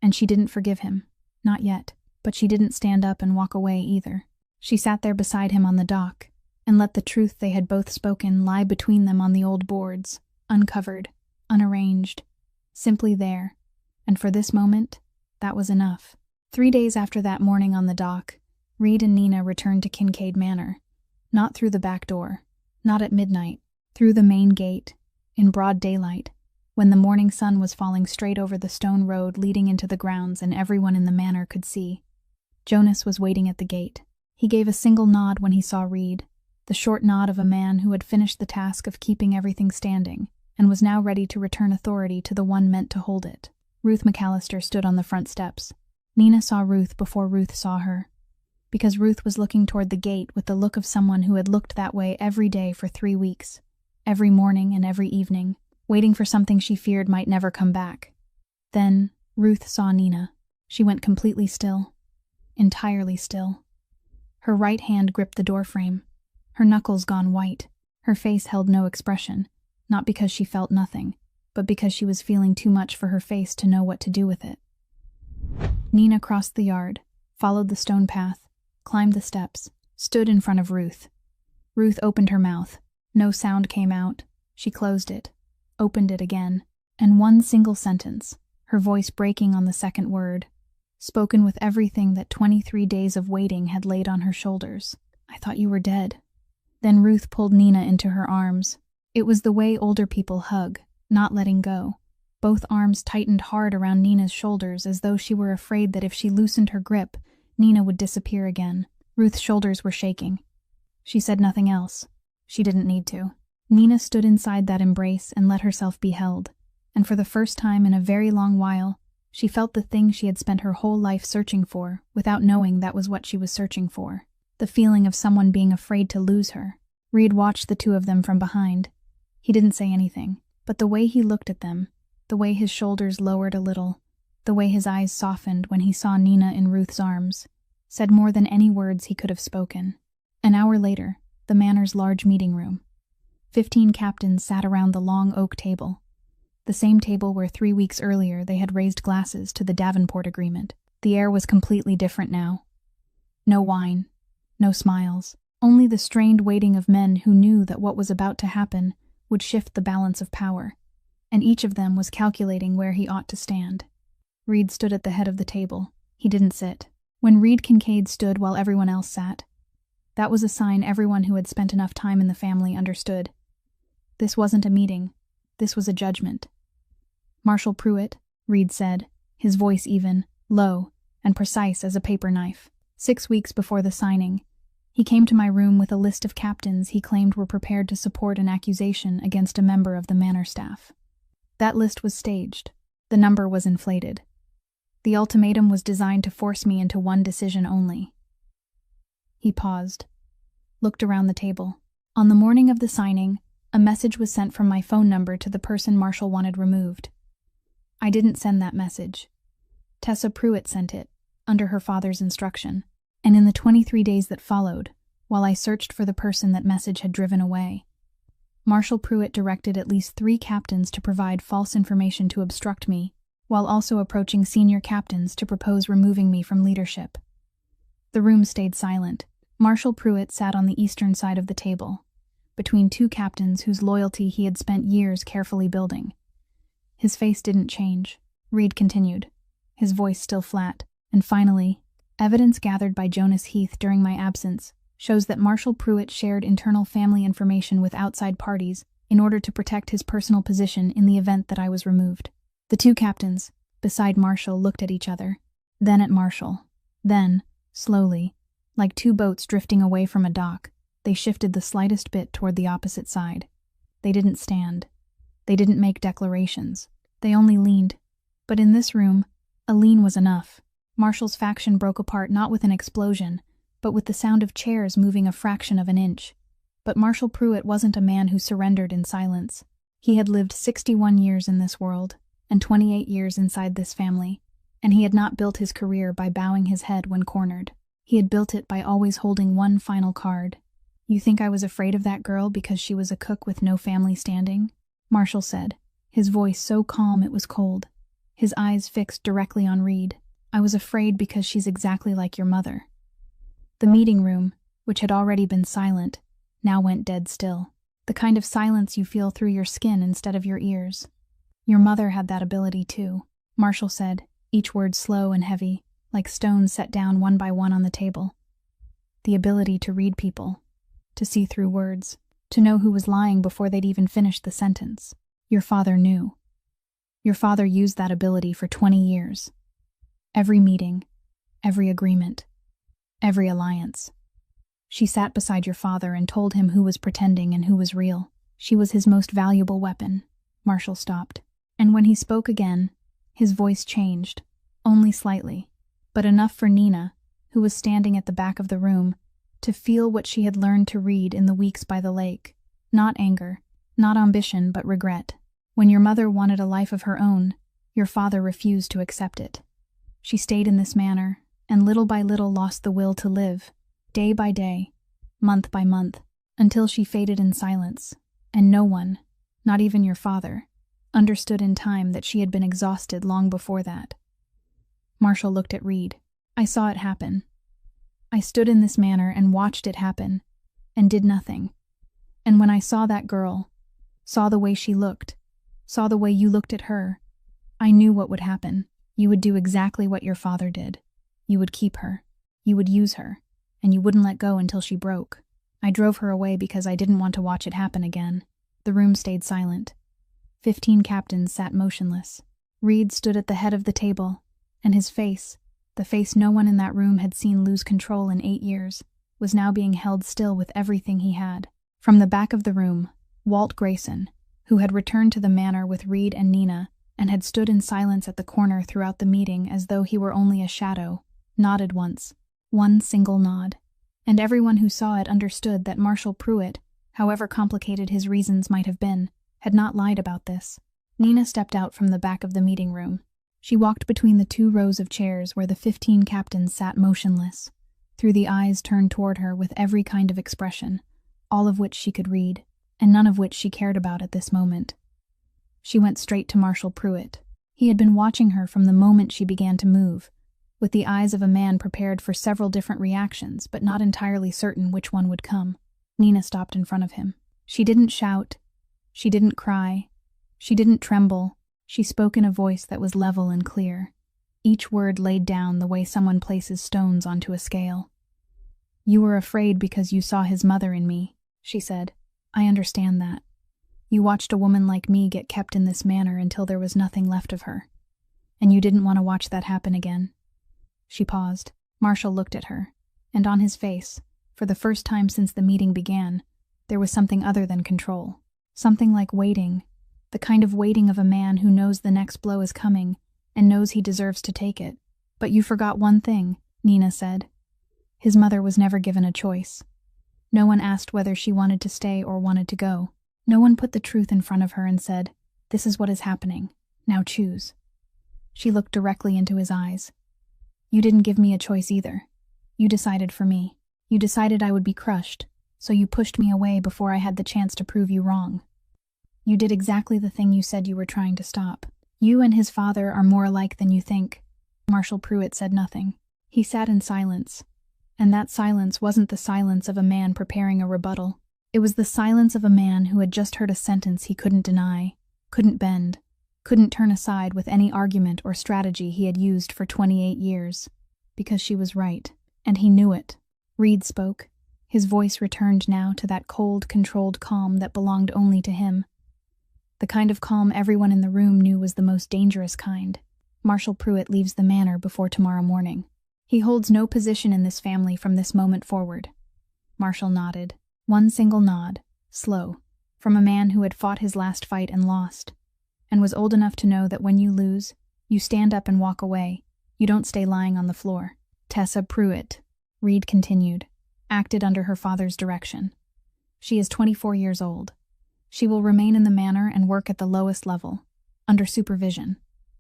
And she didn't forgive him. Not yet. But she didn't stand up and walk away either. She sat there beside him on the dock, and let the truth they had both spoken lie between them on the old boards, uncovered, unarranged, simply there. And for this moment, that was enough. 3 days after that morning on the dock, Reed and Nina returned to Kincaid Manor. Not through the back door, not at midnight, through the main gate, in broad daylight, when the morning sun was falling straight over the stone road leading into the grounds and everyone in the manor could see. Jonas was waiting at the gate. He gave a single nod when he saw Reed, the short nod of a man who had finished the task of keeping everything standing, and was now ready to return authority to the one meant to hold it. Ruth McAllister stood on the front steps. Nina saw Ruth before Ruth saw her, because Ruth was looking toward the gate with the look of someone who had looked that way every day for 3 weeks, every morning and every evening, waiting for something she feared might never come back. Then Ruth saw Nina. She went completely still. Entirely still. Her right hand gripped the doorframe, her knuckles gone white. Her face held no expression, not because she felt nothing, but because she was feeling too much for her face to know what to do with it. Nina crossed the yard, followed the stone path, climbed the steps, stood in front of Ruth. Ruth opened her mouth. No sound came out. She closed it, opened it again, and one single sentence, her voice breaking on the second word, spoken with everything that 23 days of waiting had laid on her shoulders. "I thought you were dead." Then Ruth pulled Nina into her arms. It was the way older people hug, not letting go. Both arms tightened hard around Nina's shoulders as though she were afraid that if she loosened her grip, Nina would disappear again. Ruth's shoulders were shaking. She said nothing else. She didn't need to. Nina stood inside that embrace and let herself be held, and for the first time in a very long while, she felt the thing she had spent her whole life searching for, without knowing that was what she was searching for. The feeling of someone being afraid to lose her. Reed watched the two of them from behind. He didn't say anything, but the way he looked at them, the way his shoulders lowered a little, the way his eyes softened when he saw Nina in Ruth's arms, said more than any words he could have spoken. An hour later, the manor's large meeting room. 15 captains sat around the long oak table, the same table where 3 weeks earlier they had raised glasses to the Davenport Agreement. The air was completely different now. No wine, no smiles, only the strained waiting of men who knew that what was about to happen would shift the balance of power, and each of them was calculating where he ought to stand. Reed stood at the head of the table. He didn't sit. When Reed Kincaid stood while everyone else sat, that was a sign everyone who had spent enough time in the family understood. This wasn't a meeting. This was a judgment. "Marshal Pruitt," Reed said, his voice even, low, and precise as a paper knife. 6 weeks before the signing, he came to my room with a list of captains he claimed were prepared to support an accusation against a member of the manor staff. That list was staged. The number was inflated. The ultimatum was designed to force me into one decision only. He paused, looked around the table. On the morning of the signing, a message was sent from my phone number to the person Marshall wanted removed. I didn't send that message. Tessa Pruitt sent it, under her father's instruction, and in the 23 days that followed, while I searched for the person that message had driven away, Marshal Pruitt directed at least 3 captains to provide false information to obstruct me, while also approaching senior captains to propose removing me from leadership. The room stayed silent. Marshal Pruitt sat on the eastern side of the table, between 2 captains whose loyalty he had spent years carefully building. His face didn't change. Reed continued, his voice still flat, and finally, evidence gathered by Jonas Heath during my absence shows that Marshal Pruitt shared internal family information with outside parties in order to protect his personal position in the event that I was removed. The 2 captains, beside Marshal, looked at each other, then at Marshal, then, slowly, Like two boats drifting away from a dock, they shifted the slightest bit toward the opposite side. They didn't stand. They didn't make declarations. They only leaned. But in this room, a lean was enough. Marshall's faction broke apart not with an explosion, but with the sound of chairs moving a fraction of an inch. But Marshall Pruitt wasn't a man who surrendered in silence. He had lived 61 years in this world, and 28 years inside this family, and he had not built his career by bowing his head when cornered. He had built it by always holding one final card. "You think I was afraid of that girl because she was a cook with no family standing?" Marshall said, his voice so calm it was cold, his eyes fixed directly on Reed. "I was afraid because she's exactly like your mother." The meeting room, which had already been silent, now went dead still. The kind of silence you feel through your skin instead of your ears. "Your mother had that ability too," Marshall said, each word slow and heavy, like stones set down one by one on the table. "The ability to read people, to see through words, to know who was lying before they'd even finished the sentence. Your father knew. Your father used that ability for 20 years. Every meeting, every agreement, every alliance. She sat beside your father and told him who was pretending and who was real. She was his most valuable weapon." Marshall stopped. And when he spoke again, his voice changed, only slightly, but enough for Nina, who was standing at the back of the room, to feel what she had learned to read in the weeks by the lake. Not anger, not ambition, but regret. When your mother wanted a life of her own, your father refused to accept it. She stayed in this manner, and little by little lost the will to live, day by day, month by month, until she faded in silence, and no one, not even your father, understood in time that she had been exhausted long before that. Marshall looked at Reed. "I saw it happen. I stood in this manner and watched it happen, and did nothing. And when I saw that girl, saw the way she looked, saw the way you looked at her, I knew what would happen. You would do exactly what your father did. You would keep her. You would use her. And you wouldn't let go until she broke. I drove her away because I didn't want to watch it happen again." The room stayed silent. 15 captains sat motionless. Reed stood at the head of the table, and his face, the face no one in that room had seen lose control in 8 years, was now being held still with everything he had. From the back of the room, Walt Grayson, who had returned to the manor with Reed and Nina, and had stood in silence at the corner throughout the meeting as though he were only a shadow, nodded once. One single nod. And everyone who saw it understood that Marshall Pruitt, however complicated his reasons might have been, had not lied about this. Nina stepped out from the back of the meeting room. She walked between the 2 rows of chairs where the 15 captains sat motionless, through the eyes turned toward her with every kind of expression, all of which she could read, and none of which she cared about at this moment. She went straight to Marshall Pruitt. He had been watching her from the moment she began to move, with the eyes of a man prepared for several different reactions, but not entirely certain which one would come. Nina stopped in front of him. She didn't shout. She didn't cry. She didn't tremble. She spoke in a voice that was level and clear, each word laid down the way someone places stones onto a scale. "You were afraid because you saw his mother in me," she said. "I understand that. You watched a woman like me get kept in this manner until there was nothing left of her. And you didn't want to watch that happen again." She paused. Marshall looked at her, and on his face, for the first time since the meeting began, there was something other than control. Something like waiting, the kind of waiting of a man who knows the next blow is coming and knows he deserves to take it. "But you forgot one thing," Nina said. "His mother was never given a choice. No one asked whether she wanted to stay or wanted to go. No one put the truth in front of her and said, 'This is what is happening. Now choose.'" She looked directly into his eyes. "You didn't give me a choice either. You decided for me. You decided I would be crushed, so you pushed me away before I had the chance to prove you wrong. You did exactly the thing you said you were trying to stop. You and his father are more alike than you think." Marshall Pruitt said nothing. He sat in silence, and that silence wasn't the silence of a man preparing a rebuttal. It was the silence of a man who had just heard a sentence he couldn't deny, couldn't bend, couldn't turn aside with any argument or strategy he had used for 28 years. Because she was right, and he knew it. Reed spoke. His voice returned now to that cold, controlled calm that belonged only to him. The kind of calm everyone in the room knew was the most dangerous kind. "Marshall Pruitt leaves the manor before tomorrow morning." He holds no position in this family from this moment forward. Marshall nodded. One single nod, slow, from a man who had fought his last fight and lost, and was old enough to know that when you lose, you stand up and walk away. You don't stay lying on the floor. Tessa Pruitt, Reed continued, acted under her father's direction. She is 24 years old. She will remain in the manor and work at the lowest level, under supervision,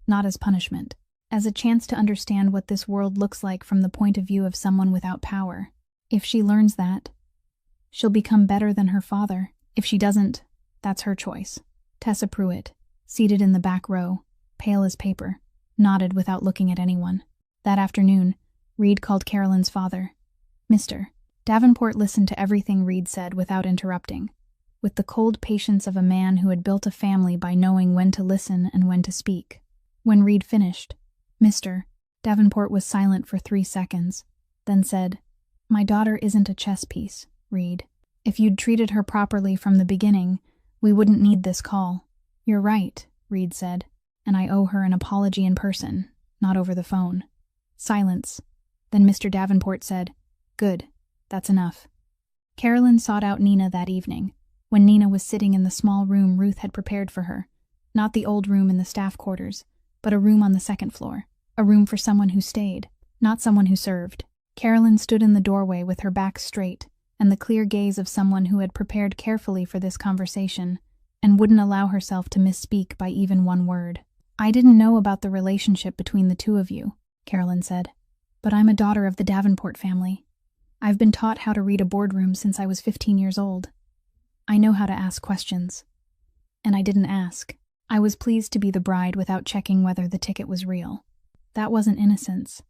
not as punishment, as a chance to understand what this world looks like from the point of view of someone without power. If she learns that, she'll become better than her father. If she doesn't, that's her choice. Tessa Pruitt, seated in the back row, pale as paper, nodded without looking at anyone. That afternoon, Reed called Carolyn's father. Mr. Davenport listened to everything Reed said without interrupting, with the cold patience of a man who had built a family by knowing when to listen and when to speak. When Reed finished, Mr. Davenport was silent for 3 seconds, then said, "My daughter isn't a chess piece, Reed. If you'd treated her properly from the beginning, we wouldn't need this call." "You're right," Reed said, "and I owe her an apology in person, not over the phone." Silence. Then Mr. Davenport said, "Good, that's enough." Carolyn sought out Nina that evening, when Nina was sitting in the small room Ruth had prepared for her, not the old room in the staff quarters, but a room on the second floor, a room for someone who stayed, not someone who served. Carolyn stood in the doorway with her back straight and the clear gaze of someone who had prepared carefully for this conversation and wouldn't allow herself to misspeak by even one word. "I didn't know about the relationship between the two of you," Carolyn said, "but I'm a daughter of the Davenport family. I've been taught how to read a boardroom since I was 15 years old. I know how to ask questions. And I didn't ask. I was pleased to be the bride without checking whether the ticket was real. That wasn't innocence."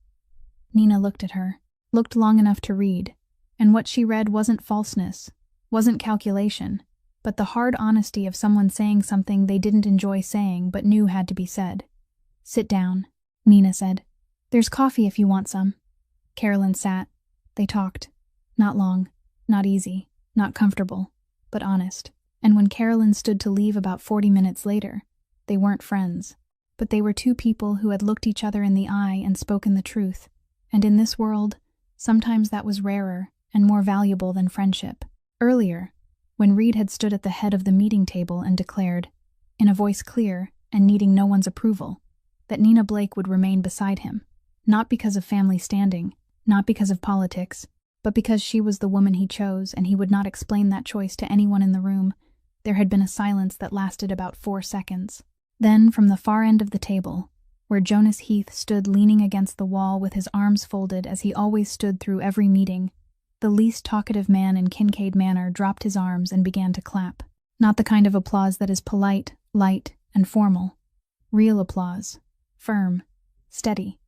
Nina looked at her, looked long enough to read, and what she read wasn't falseness, wasn't calculation, but the hard honesty of someone saying something they didn't enjoy saying but knew had to be said. "Sit down," Nina said. "There's coffee if you want some." Carolyn sat. They talked. Not long, not easy, not comfortable, but honest. And when Carolyn stood to leave about 40 minutes later, they weren't friends, but they were two people who had looked each other in the eye and spoken the truth. And in this world, sometimes that was rarer and more valuable than friendship. Earlier, when Reed had stood at the head of the meeting table and declared, in a voice clear and needing no one's approval, that Nina Blake would remain beside him, not because of family standing, not because of politics, but because she was the woman he chose and he would not explain that choice to anyone in the room, there had been a silence that lasted about 4 seconds. Then, from the far end of the table, where Jonas Heath stood leaning against the wall with his arms folded as he always stood through every meeting, the least talkative man in Kincaid Manor dropped his arms and began to clap. Not the kind of applause that is polite, light, and formal. Real applause. Firm. Steady.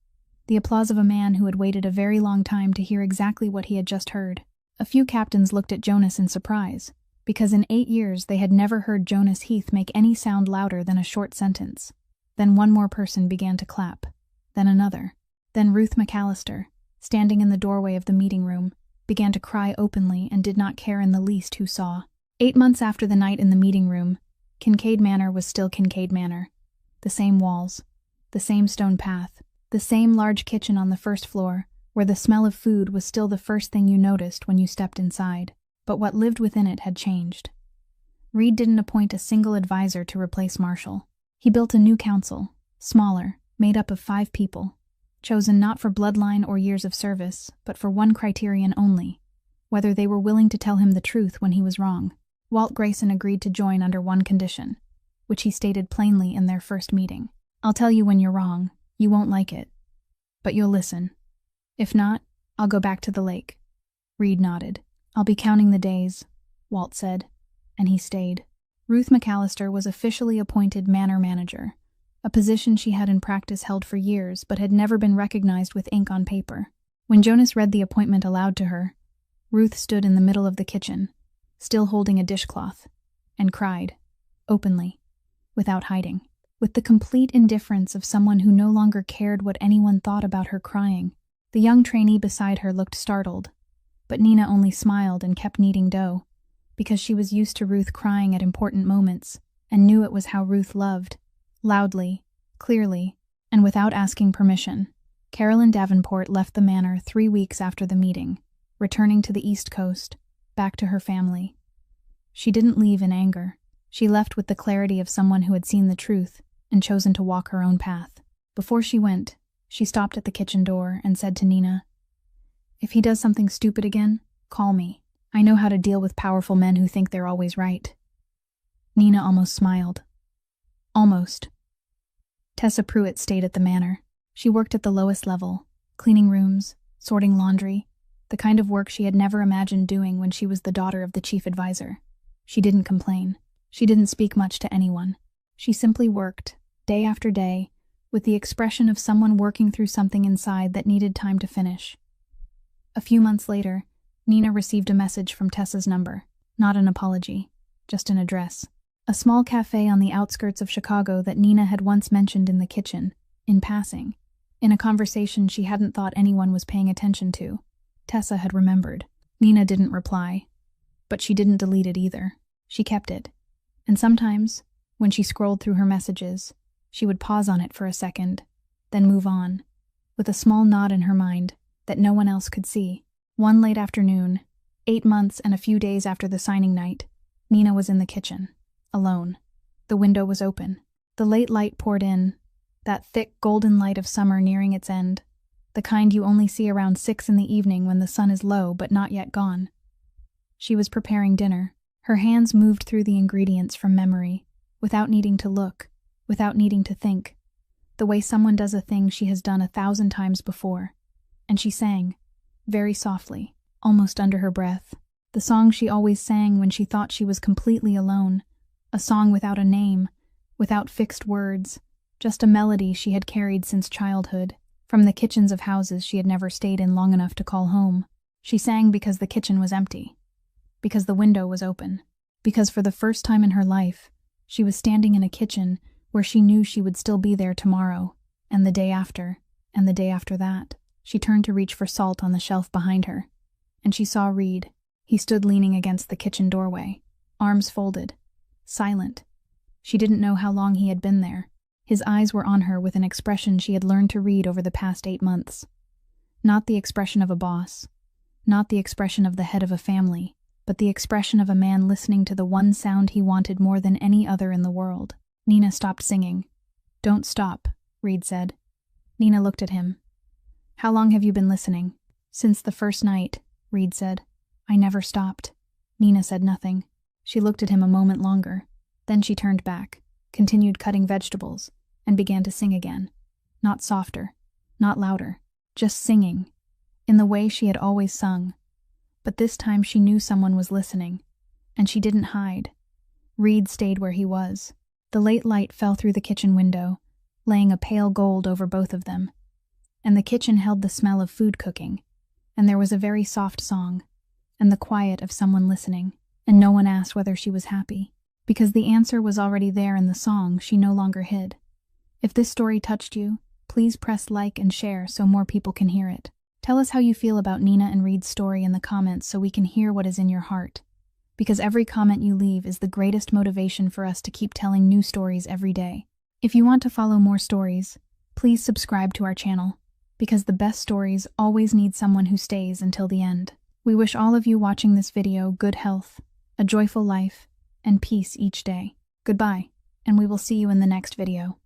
The applause of a man who had waited a very long time to hear exactly what he had just heard. A few captains looked at Jonas in surprise, because in 8 years they had never heard Jonas Heath make any sound louder than a short sentence. Then one more person began to clap. Then another. Then Ruth McAllister, standing in the doorway of the meeting room, began to cry openly and did not care in the least who saw. 8 months after the night in the meeting room, Kincaid Manor was still Kincaid Manor. The same walls, the same stone path, the same large kitchen on the first floor, where the smell of food was still the first thing you noticed when you stepped inside. But what lived within it had changed. Reed didn't appoint a single advisor to replace Marshall. He built a new council, smaller, made up of 5 people, chosen not for bloodline or years of service, but for one criterion only, whether they were willing to tell him the truth when he was wrong. Walt Grayson agreed to join under one condition, which he stated plainly in their first meeting. "I'll tell you when you're wrong. You won't like it. But you'll listen. If not, I'll go back to the lake." Reed nodded. "I'll be counting the days," Walt said, and he stayed. Ruth McAllister was officially appointed manor manager, a position she had in practice held for years but had never been recognized with ink on paper. When Jonas read the appointment aloud to her, Ruth stood in the middle of the kitchen, still holding a dishcloth, and cried, openly, without hiding, with the complete indifference of someone who no longer cared what anyone thought about her crying. The young trainee beside her looked startled, but Nina only smiled and kept kneading dough, because she was used to Ruth crying at important moments and knew it was how Ruth loved, loudly, clearly, and without asking permission. Carolyn Davenport left the manor 3 weeks after the meeting, returning to the East Coast, back to her family. She didn't leave in anger. She left with the clarity of someone who had seen the truth and chosen to walk her own path. Before she went, she stopped at the kitchen door and said to Nina, "If he does something stupid again, call me. I know how to deal with powerful men who think they're always right." Nina almost smiled. Almost. Tessa Pruitt stayed at the manor. She worked at the lowest level, cleaning rooms, sorting laundry, the kind of work she had never imagined doing when she was the daughter of the chief advisor. She didn't complain. She didn't speak much to anyone. She simply worked, day after day, with the expression of someone working through something inside that needed time to finish. A few months later, Nina received a message from Tessa's number. Not an apology, just an address. A small cafe on the outskirts of Chicago that Nina had once mentioned in the kitchen, in passing. In a conversation she hadn't thought anyone was paying attention to. Tessa had remembered. Nina didn't reply, but she didn't delete it either. She kept it. And sometimes, when she scrolled through her messages, she would pause on it for a second, then move on, with a small nod in her mind that no one else could see. One late afternoon, 8 months and a few days after the signing night, Nina was in the kitchen, alone. The window was open. The late light poured in, that thick golden light of summer nearing its end, the kind you only see around 6 in the evening when the sun is low but not yet gone. She was preparing dinner. Her hands moved through the ingredients from memory, without needing to look, without needing to think, the way someone does a thing she has done 1,000 times before. And she sang, very softly, almost under her breath, the song she always sang when she thought she was completely alone, a song without a name, without fixed words, just a melody she had carried since childhood, from the kitchens of houses she had never stayed in long enough to call home. She sang because the kitchen was empty, because the window was open, because for the first time in her life, she was standing in a kitchen where she knew she would still be there tomorrow, and the day after, and the day after that. She turned to reach for salt on the shelf behind her, and she saw Reed. He stood leaning against the kitchen doorway, arms folded, silent. She didn't know how long he had been there. His eyes were on her with an expression she had learned to read over the past 8 months. Not the expression of a boss, not the expression of the head of a family, but the expression of a man listening to the one sound he wanted more than any other in the world. Nina stopped singing. "Don't stop," Reed said. Nina looked at him. "How long have you been listening?" "Since the first night," Reed said. "I never stopped." Nina said nothing. She looked at him a moment longer. Then she turned back, continued cutting vegetables, and began to sing again. Not softer, not louder, just singing, in the way she had always sung. But this time she knew someone was listening, and she didn't hide. Reed stayed where he was. The late light fell through the kitchen window, laying a pale gold over both of them. And the kitchen held the smell of food cooking, and there was a very soft song, and the quiet of someone listening, and no one asked whether she was happy, because the answer was already there in the song she no longer hid. If this story touched you, please press like and share so more people can hear it. Tell us how you feel about Nina and Reed's story in the comments so we can hear what is in your heart. Because every comment you leave is the greatest motivation for us to keep telling new stories every day. If you want to follow more stories, please subscribe to our channel, because the best stories always need someone who stays until the end. We wish all of you watching this video good health, a joyful life, and peace each day. Goodbye, and we will see you in the next video.